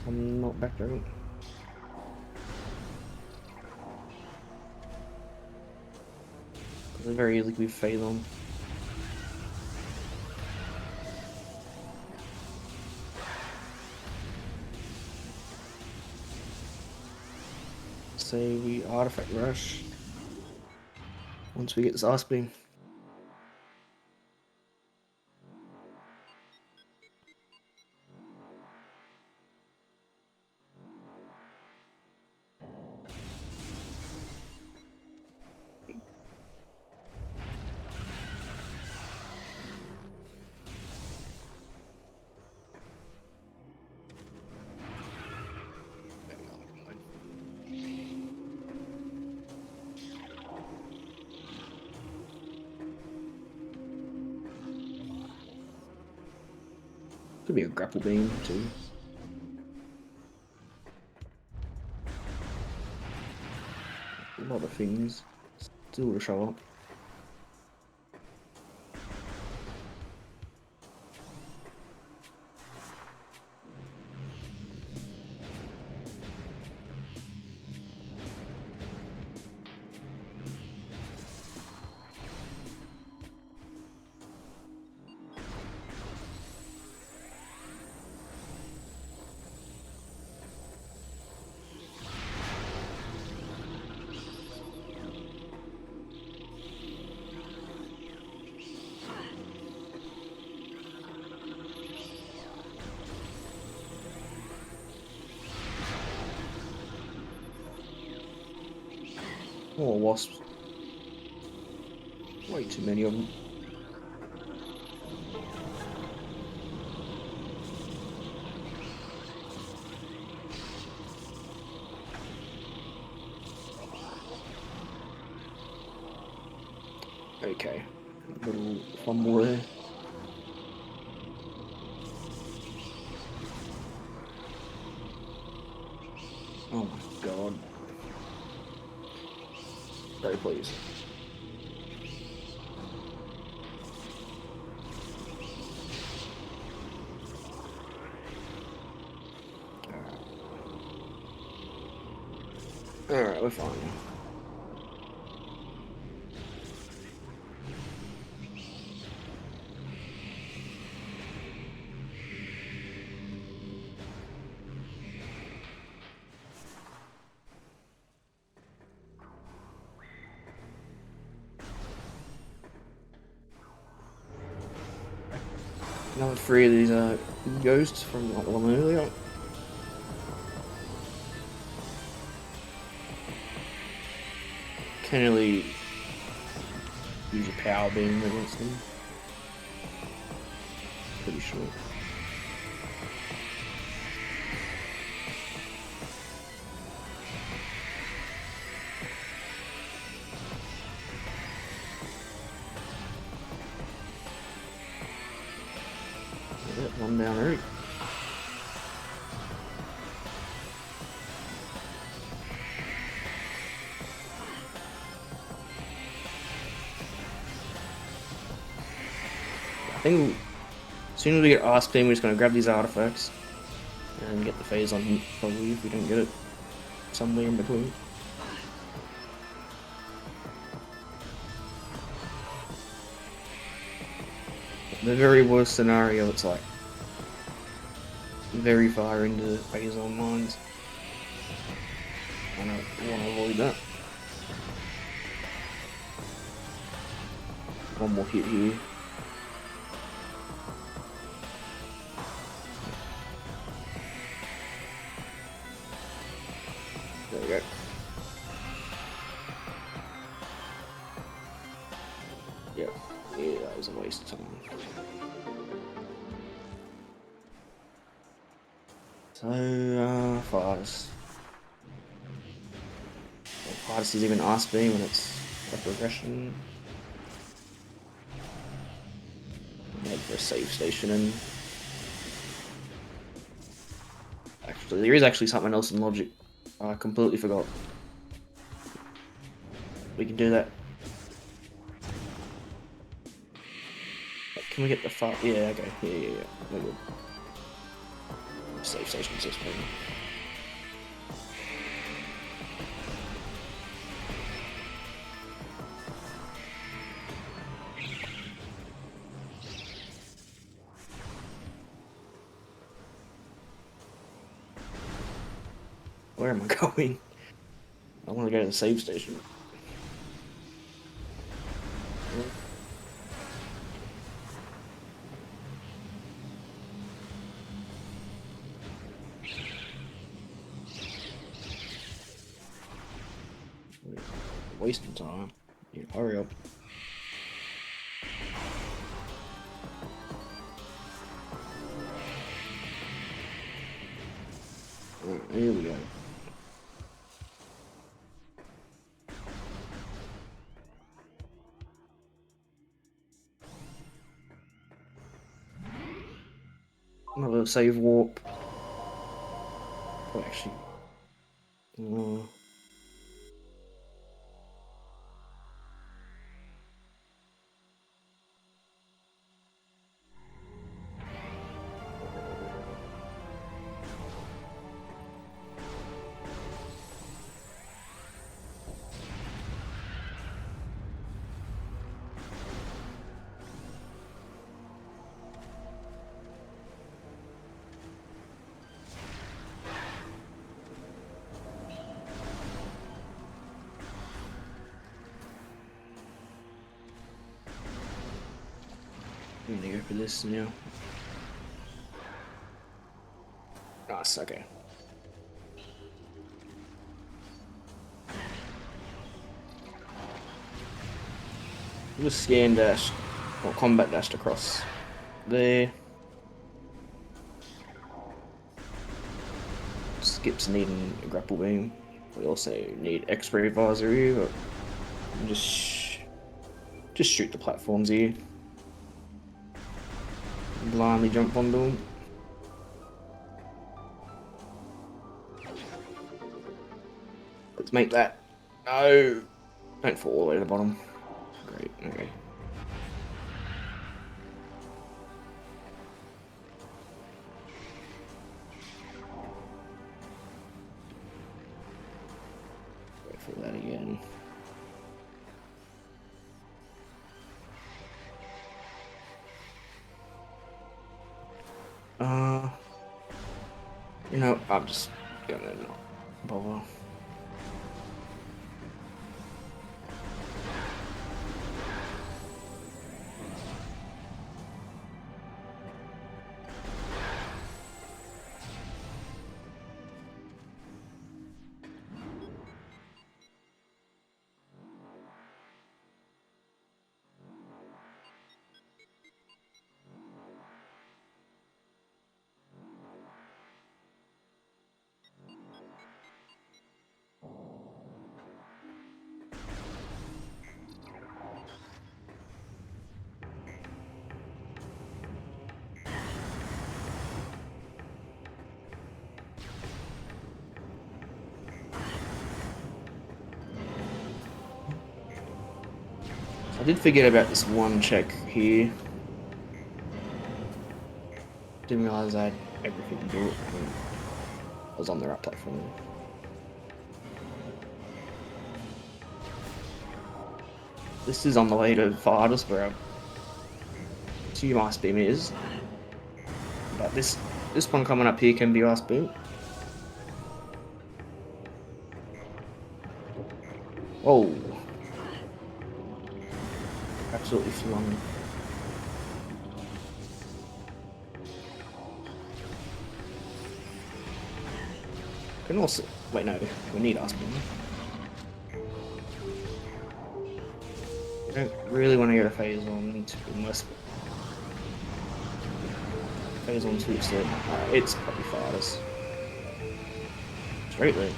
I'm not back there. They're very easy we fail on. Say we artifact rush once we get this ice beam. Could be a grapple beam too. A lot of things still to show up. More wasps. Way too many of them. Okay. Little fumble there. Oh my god. Very pleased. Alright, we're fine. Another 3 of these ghosts from like, the one earlier. Can't really use a power beam against them. Pretty sure. One down there. think as soon as we get Ice Beam, we're just gonna grab these artifacts and get the phase on him, probably, if we don't get it somewhere in between. The very worst scenario, it's like very far into the phase on mines. I want to avoid that. One more hit here. There we go. Yep. Yeah, that was a waste of time. So, fires. Hardest is even Ice Beam when it's a progression. Head for a save station and actually there is actually something else in logic. I completely forgot. We can do that. Can we get the fire? Yeah, okay. Yeah. We're good. Save station system. Where am I going? I want to go to the save station. Wasting time. Yeah, hurry up. Alright, here we go. Another save warp. Oh, actually. I'm gonna go for this now. Nice, okay. Just scan dash, or combat dashed across there. Skips needing a grapple beam. We also need X-ray visor here, but just shoot the platforms here. Blindly jump onto them. Let's make that. No! Don't fall all the way to the bottom. Great, okay. Wait for that again. You know, I'm just gonna not bother. I did forget about this one check here. Didn't realise I had everything to do it. I was on the right platform. This is on the way to farthest where our 2 ice beam is. But this one coming up here can be ice beam. Oh. Absolutely flung. Can also wait, no, we need ice beam. I don't really want to go to phase on unless phase on sweeps it. It's probably farthest. Straight there.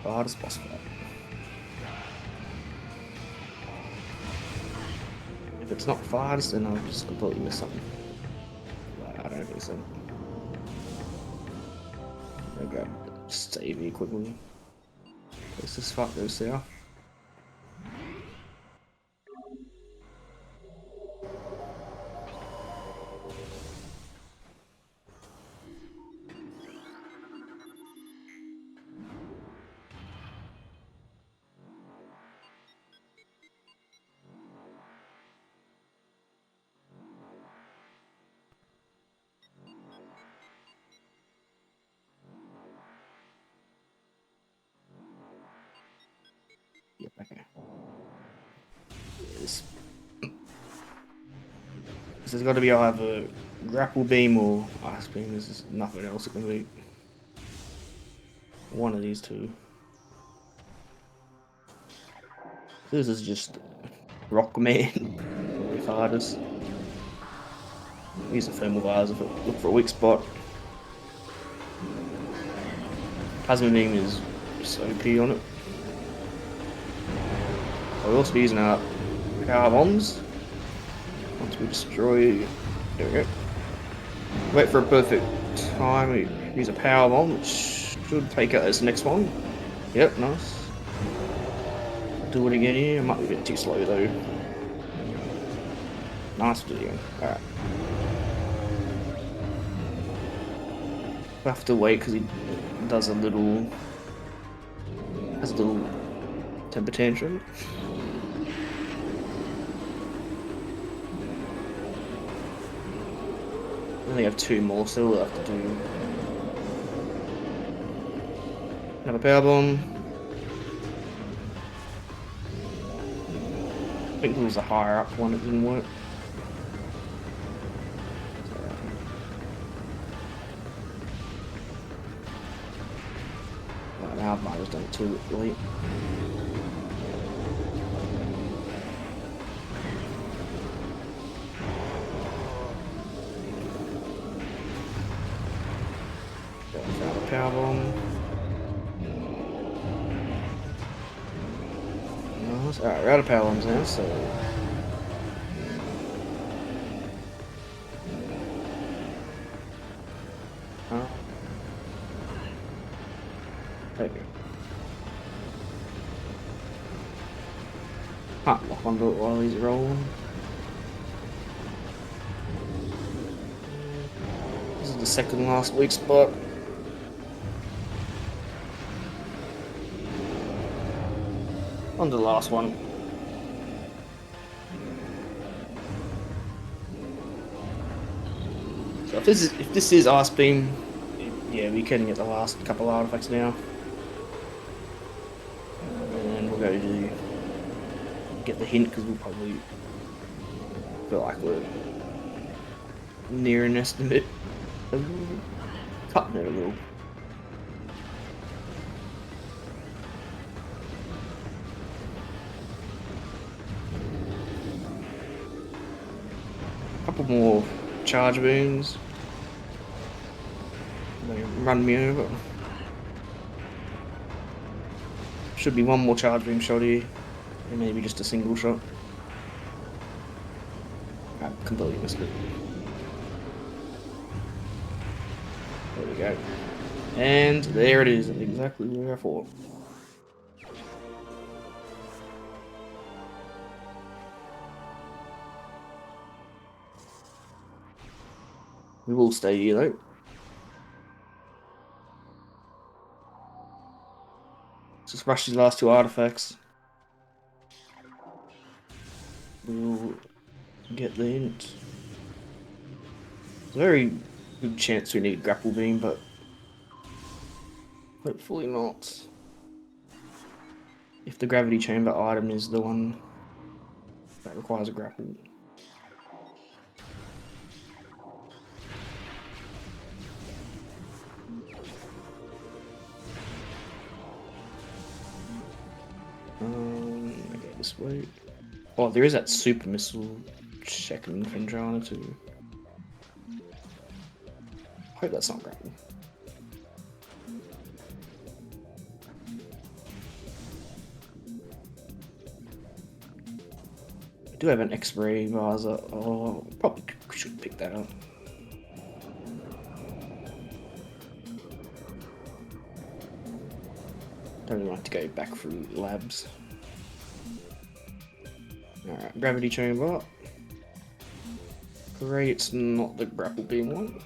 Farthest boss fight. If it's not farthest, then I'll just completely miss something. I don't think so. I'll grab save here quickly. Let's just fuck those there. Yep, okay. This has got to be either grapple beam or ice beam. There's just nothing else it can be. One of these two. This is just Rockman. Probably farthest. Use a thermal visor for look for a weak spot. Plasma beam is just OP on it. I'll also be using our power bombs. Once we destroy, there we go. Wait for a perfect time. We use a power bomb, which should take out this next one. Yep, nice. Do it again here. I might be a bit too slow though. Nice video. Alright. We'll have to wait because he does a little. Has a little temper tantrum. I only have 2 more, so we'll have to do another power bomb. I think there was a higher up one that didn't work. Well, now I might have done it too late. Power bomb. Nice. Alright, we're out of power bombs now, so. There we go. Can't lock onto it while he's rolling. This is the second last weak spot. On to the last one. So if this is ice beam, yeah, we can get the last couple of artifacts now. And we'll go to get the hint because we'll probably feel like we're near an estimate. Cutting it a little. Couple more charge beams. They run me over. Should be one more charge beam shot here, and maybe just a single shot. I completely missed it. There we go. And there it is, exactly where I thought. We will stay here though. Just rush these last 2 artifacts. We'll get the hint. There's a very good chance we need grapple beam, but hopefully not. If the gravity chamber item is the one that requires a grapple. Okay, this way. Oh, there is that super missile checking from Jana too. Hope that's not grapple. I do have an X-ray visor. Oh, probably should pick that up. Don't really want to go back through labs. Alright, gravity chamber. Great, it's not the grapple beam one.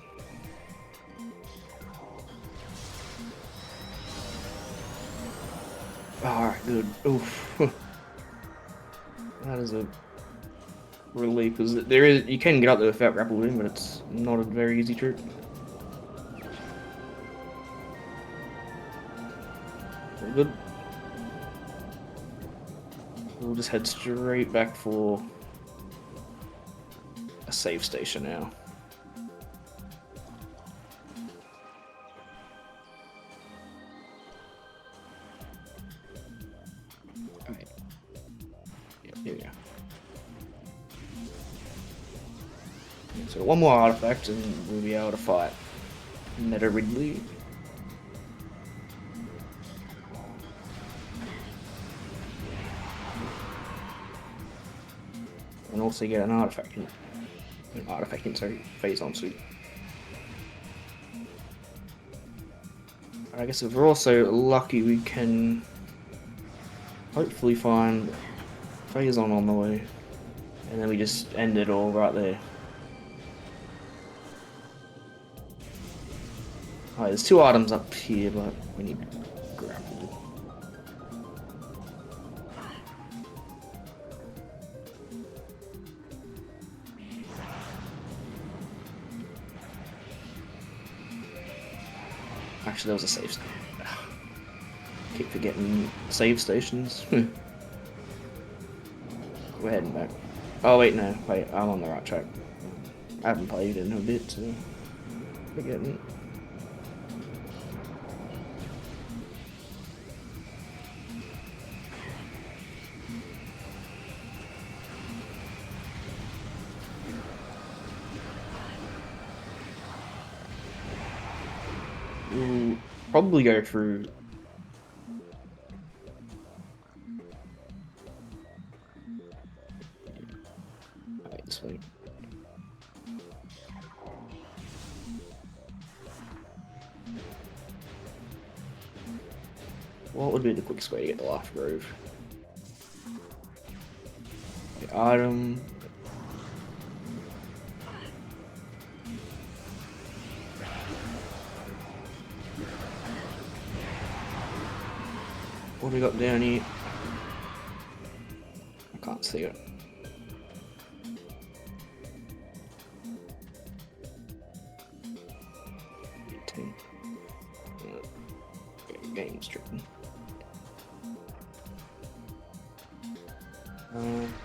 Alright, good. Oof. That is a relief, because you can get up there without grapple beam, but it's not a very easy trick. Good. We'll just head straight back for a save station now. Alright. Yep, here we go. So one more artifact and we'll be able to fight Meta Ridley. And also get an artifact sorry, phase on suit. I guess if we're also lucky, we can hopefully find phase on the way, and then we just end it all right there. Alright, there's 2 items up here, but we need grapple. Actually, there was a save station. Keep forgetting save stations. We're heading back. Oh wait, no, wait, I'm on the right track. I haven't played it in a bit, so forgetting. We'll probably go through. Alright, this way. What would be the quickest way to get the Life Grove? The item. What do we got down here? I can't see it. Game's tripping.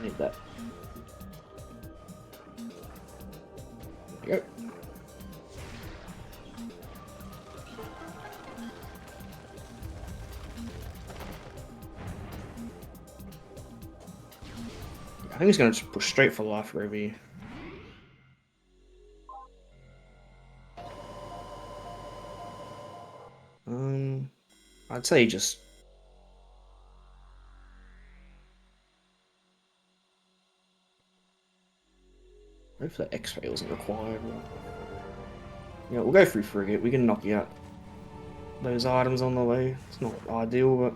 Need that. There we go. I think he's gonna just push straight for Life Grove here. I'd say just hopefully that X-ray wasn't required. But... yeah, we'll go through frigate. We can knock you out those items on the way. It's not ideal, but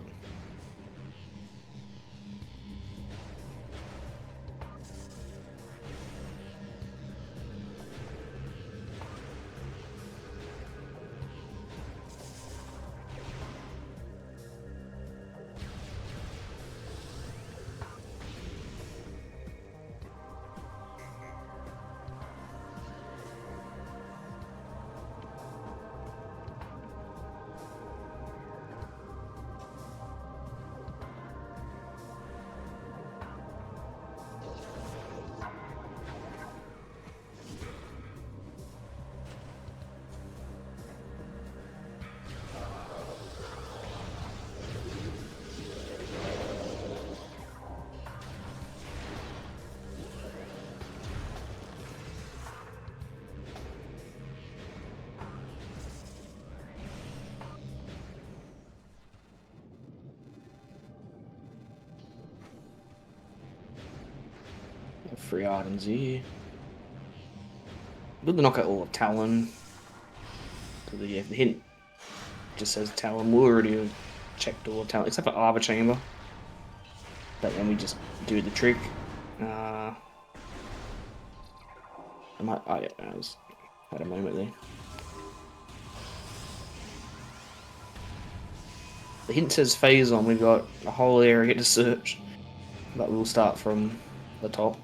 3 items here. Good to knock out all of Talon. So the hint just says Talon. We already have checked all of Talon, except for Arbor Chamber. But then we just do the trick. I might. Oh yeah, I just had a moment there. The hint says phase on. We've got a whole area to search, but we'll start from the top.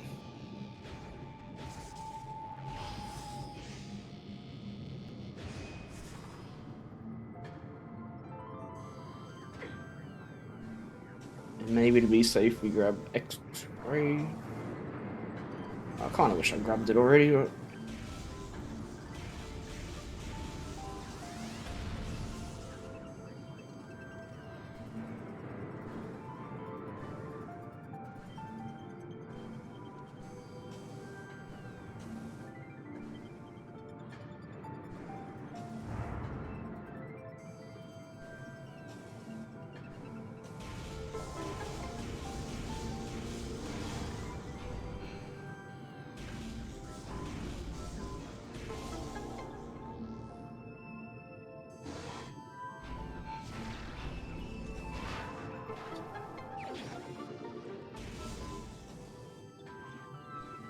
And maybe to be safe, we grab X-ray. I kind of wish I grabbed it already, but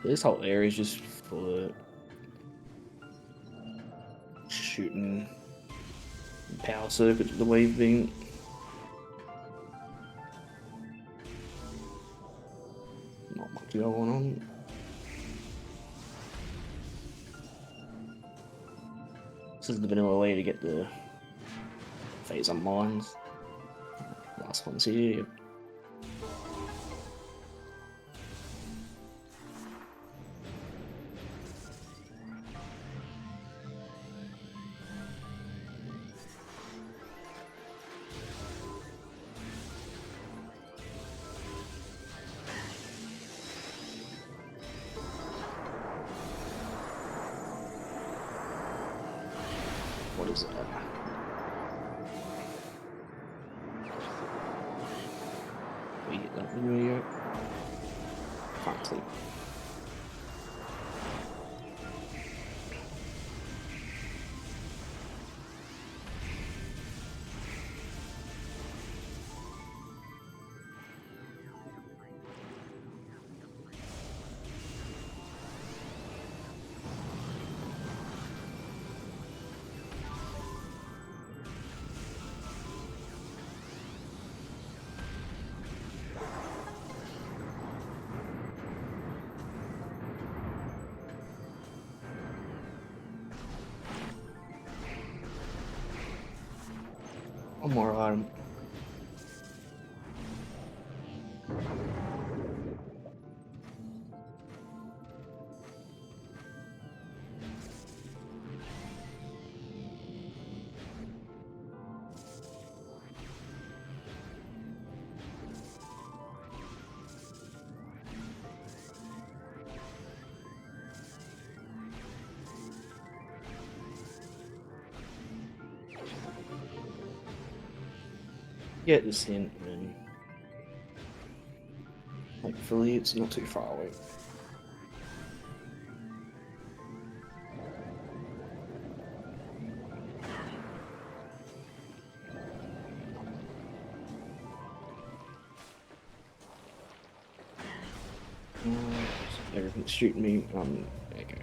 this whole area is just full of shooting power circuits with the wave beam. Not much going on. This is the vanilla way to get the phase on mines. Last one's here. What is that? We get that video. Can't sleep. One more item. Get this hint, and hopefully it's not too far away. Everything's shooting me. There you go.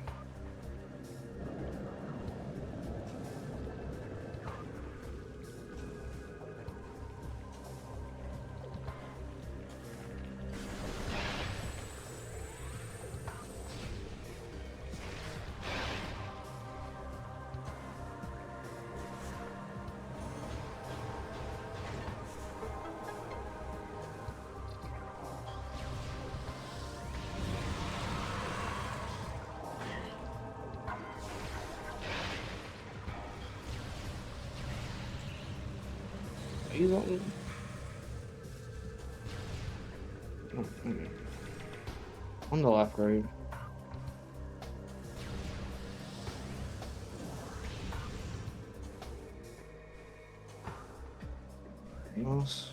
He's on. Oh, okay. On the left road. Nice.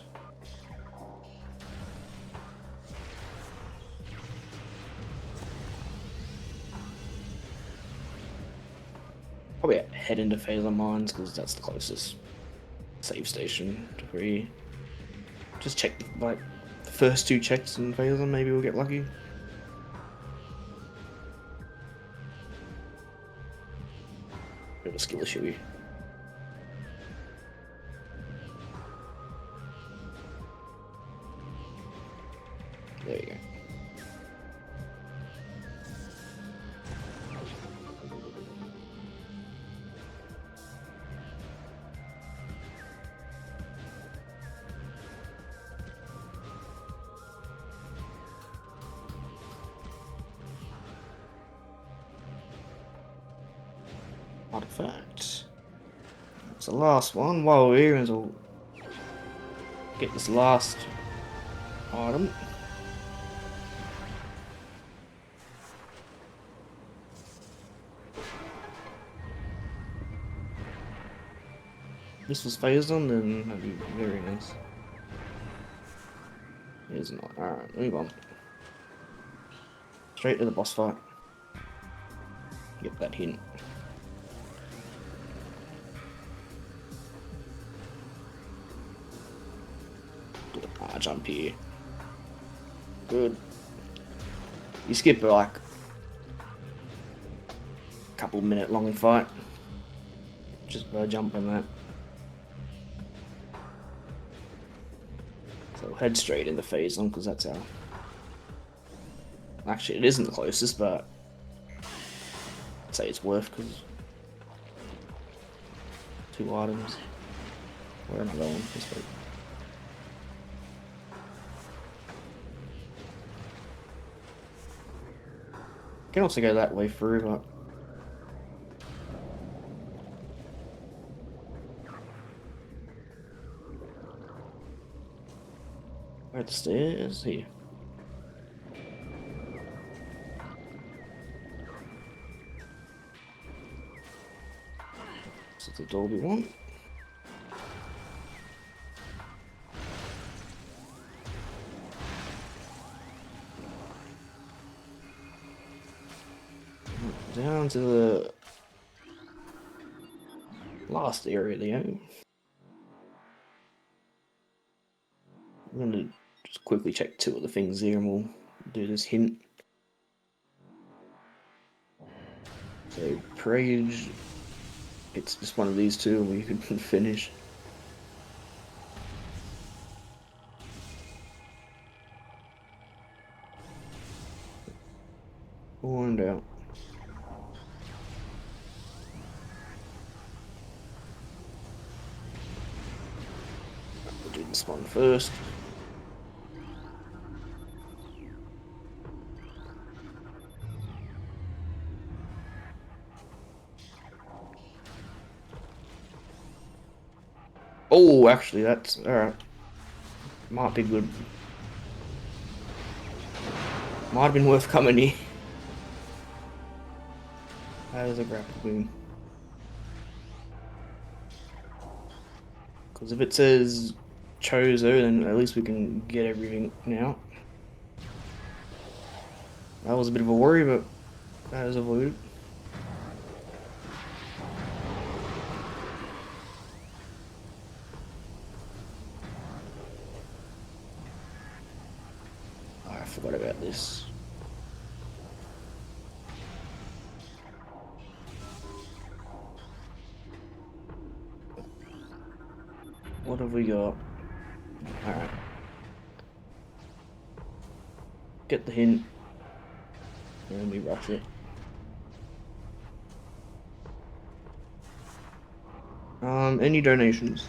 probably head into Phaser Mines because that's the closest save station to free. Just check like the first 2 checks in Phaser, maybe we'll get lucky. Bit of a skill issue here. There you go. Artifact. It's the last one. While we're here, we'll get this last item. This was phased on, then that'd be very nice. It's not. Alright, move on. Straight to the boss fight. Get that hint. Jump here. Good. You skip like a couple minute long fight just by jumping that. So head straight into phase on because that's our. Actually, it isn't the closest, but I'd say it's worth because 2 items. Where am I going? This way. Can also go that way through, but where are the stairs? Here. This is the door we want. Down to the last area there. I'm gonna just quickly check 2 of the things here and we'll do this hint. So Parade, it's just one of these 2 and we can finish. And out. We'll do this one first. Oh, actually, that's alright. Might be good. Might have been worth coming here. That is a grapple boom. Because if it says Chozo, then at least we can get everything now. That was a bit of a worry, but that is avoided. Oh, I forgot about this. What have we got? Alright. Get the hint. And we rush it. Any donations?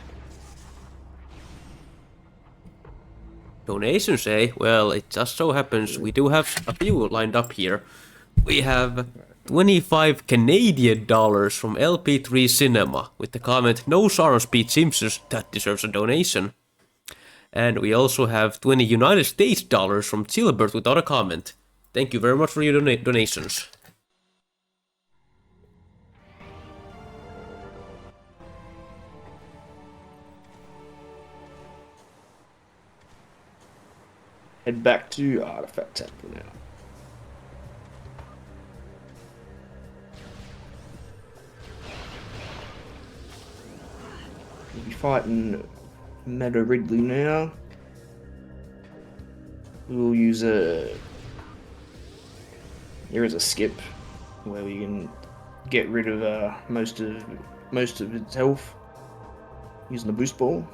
Donations, eh? Well, it just so happens we do have a few lined up here. We have 25 Canadian dollars from LP3 Cinema with the comment, "No Sauron Speed Simpsons, that deserves a donation." And we also have 20 United States dollars from Chilbert without a comment. Thank you very much for your donations. Head back to Artifact Temple now. We'll be fighting Meta Ridley now. We'll use a... There is a skip where we can get rid of most of its health using the boost ball.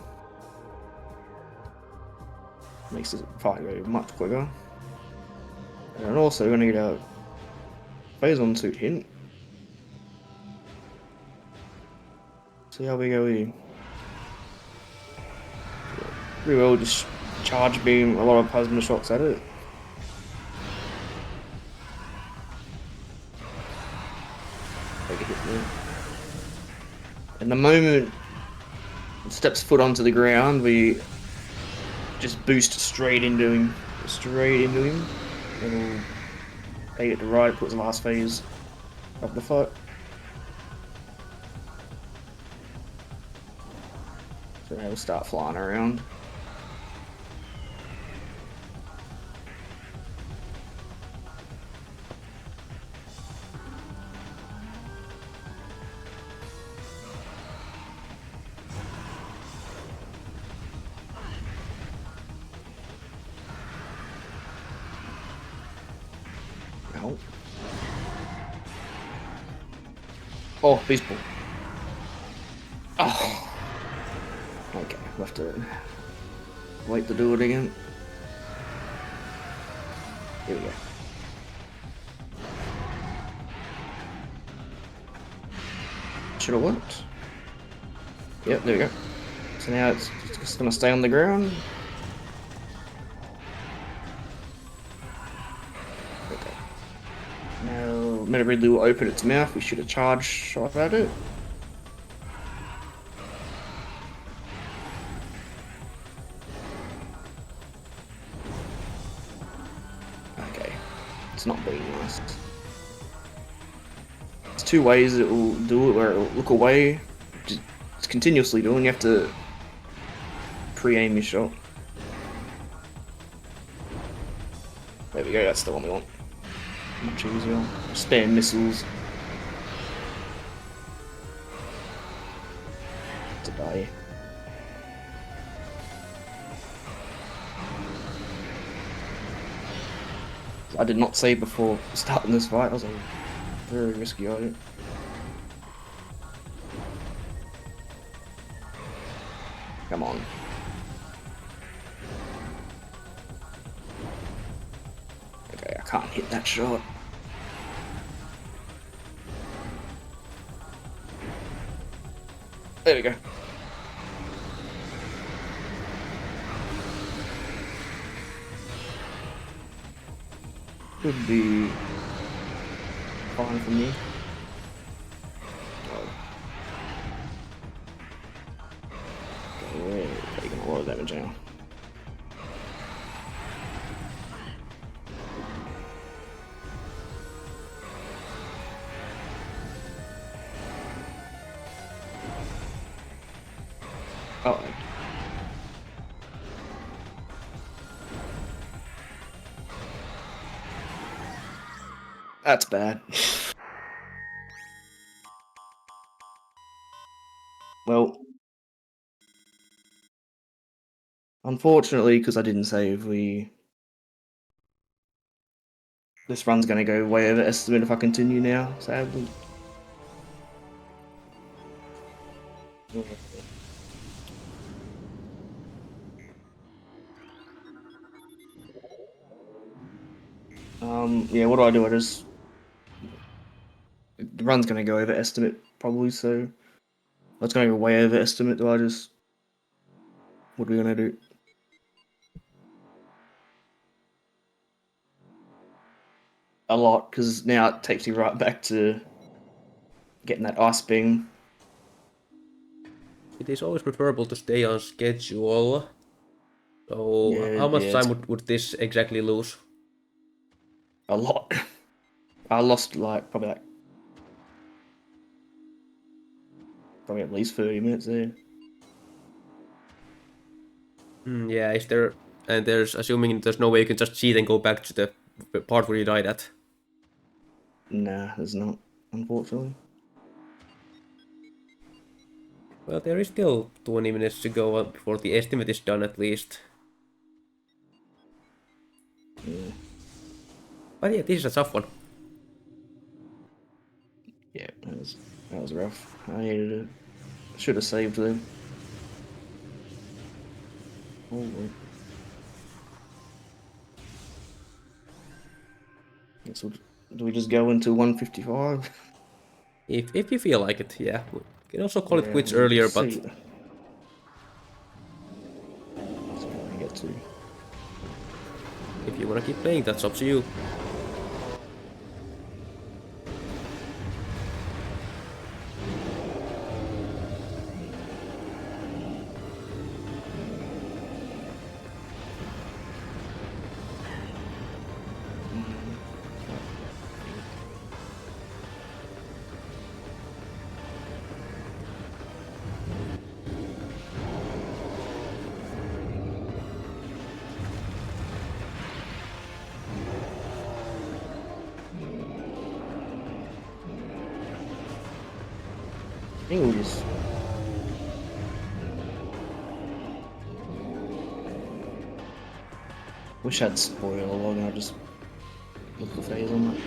Makes the fight go much quicker. And also we're going to get our Phazon suit hint. See how we go here. We will just charge beam a lot of plasma shots at it. Take a hit there. And the moment it steps foot onto the ground, we just boost straight into him. And we'll take it to right, puts the last phase of the fight. So now we'll start flying around. Ow. Oh, baseball. Oh. Okay, we'll have to wait to do it again. Here we go. Should have worked. Yep, there we go. So now it's just gonna stay on the ground. Okay. Now Meta Ridley will open its mouth. We should have charged shot at it. Okay, it's not being nice. There's two ways it will do it, where it will look away. It's continuously doing. You have to pre-aim your shot. There we go. That's the one we want. Much easier. Spare missiles. To die. I did not save before starting this fight. I was like, very risky on it. Come on. Okay, I can't hit that shot. There we go. Could be fine for me. Okay, we're taking a lot of damage now. Oh. That's bad. Well, unfortunately, because I didn't save, this run's gonna go way over estimate if I continue now, sadly. Yeah, what do? I just... The run's gonna go over estimate, probably, so... It's gonna go way over estimate, do I just... What are we gonna do? A lot, because now it takes you right back to getting that ice beam. It is always preferable to stay on schedule. So, Yeah, how much yeah, time it's would this exactly lose? a lot. I lost probably at least 30 minutes there. Yeah, is there... And there's... Assuming there's no way you can just cheat and go back to the part where you died at. Nah, there's not, unfortunately. Well, there is still 20 minutes to go before the estimate is done at least. Yeah. But yeah, this is a tough one. Yeah, that was rough. I hated it. Should have saved them. Oh, well. So, do we just go into 155? If you feel like it, yeah. We can also call it Yeah, quits we'll earlier, see. but That's what I get to. if you want to keep playing, that's up to you. I think we'll just. Wish I'd spoil log and I'd just look the phase on that.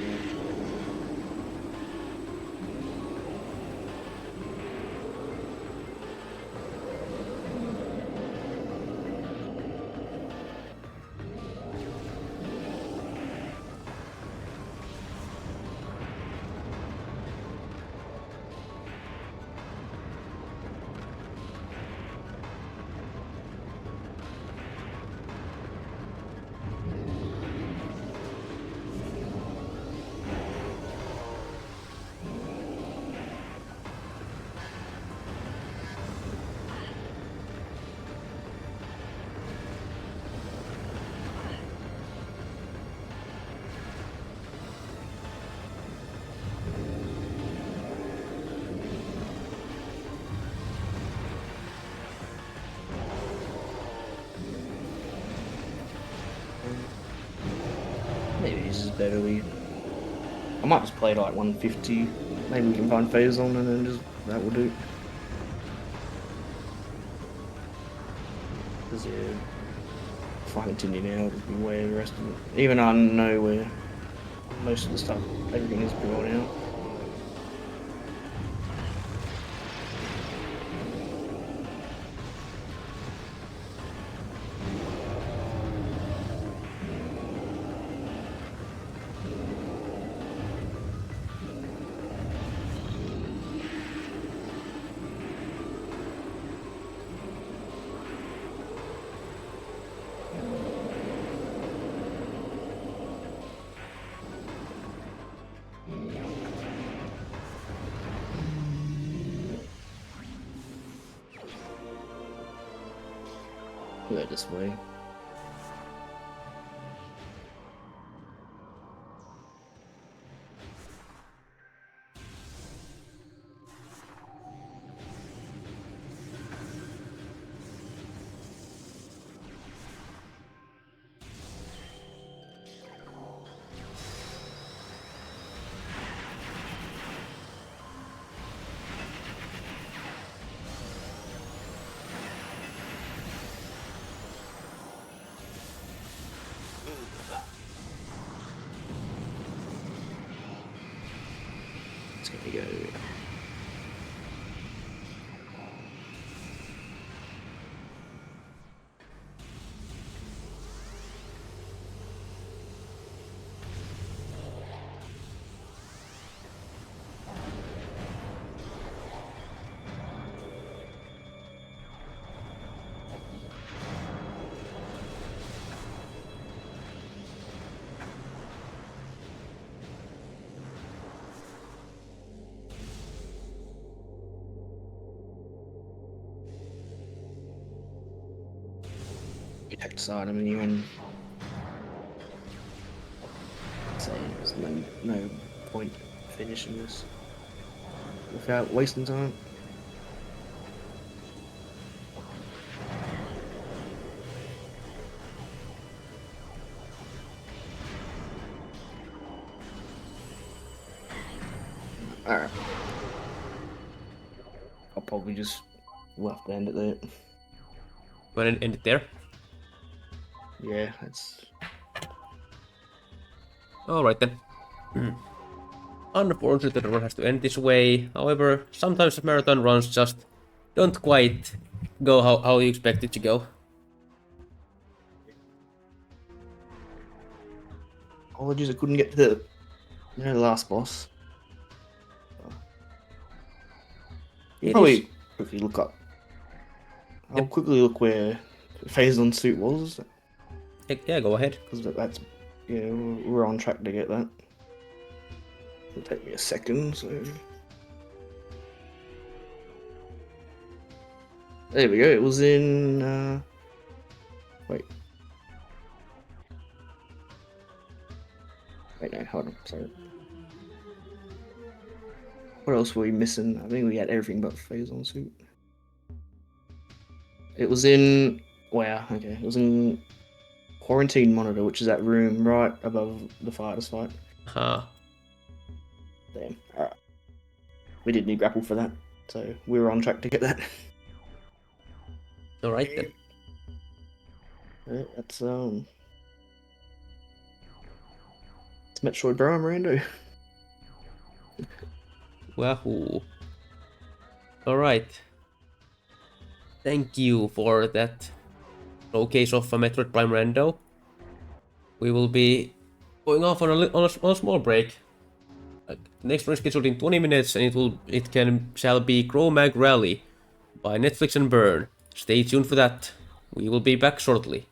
Maybe this is better. I might just play like 150. Maybe we can find phase on and then just that will do. Because yeah, if I continue now, it'll be way the rest of it. Even I know where most of the stuff, everything is brought out. Go this way. It's gonna go. Attack side. I mean, even say there's no point finishing this without wasting time. Alright. I'll probably just we'll have to end it there. Wanna end it there? Yeah, it's Alright then. Unfortunately, the run has to end this way. However, sometimes marathon runs just don't quite go how you expect it to go. apologies I couldn't get to the last boss. You It probably is. quickly look up. I'll Yep. quickly look where Phase on suit was, Yeah, go ahead. because that's yeah, we're on track to get that. It'll take me a second, so there we go. It was in wait. Wait, no, hold on, sorry. What else were we missing? I think we had everything but Phase on suit. It was in okay. It was in Quarantine Monitor, which is that room right above the fighters fight. Huh. Damn. Alright. We did need grapple for that, so we were on track to get that. Alright then. Right, that's it's Metroid Prime Rando. Wahoo. Alright. Thank you for that showcase of a Metroid Prime Rando. We will be going off on a small break. The next one is scheduled in 20 minutes, and shall be Cro-Mag Rally by Netflix and Burn. Stay tuned for that. We will be back shortly.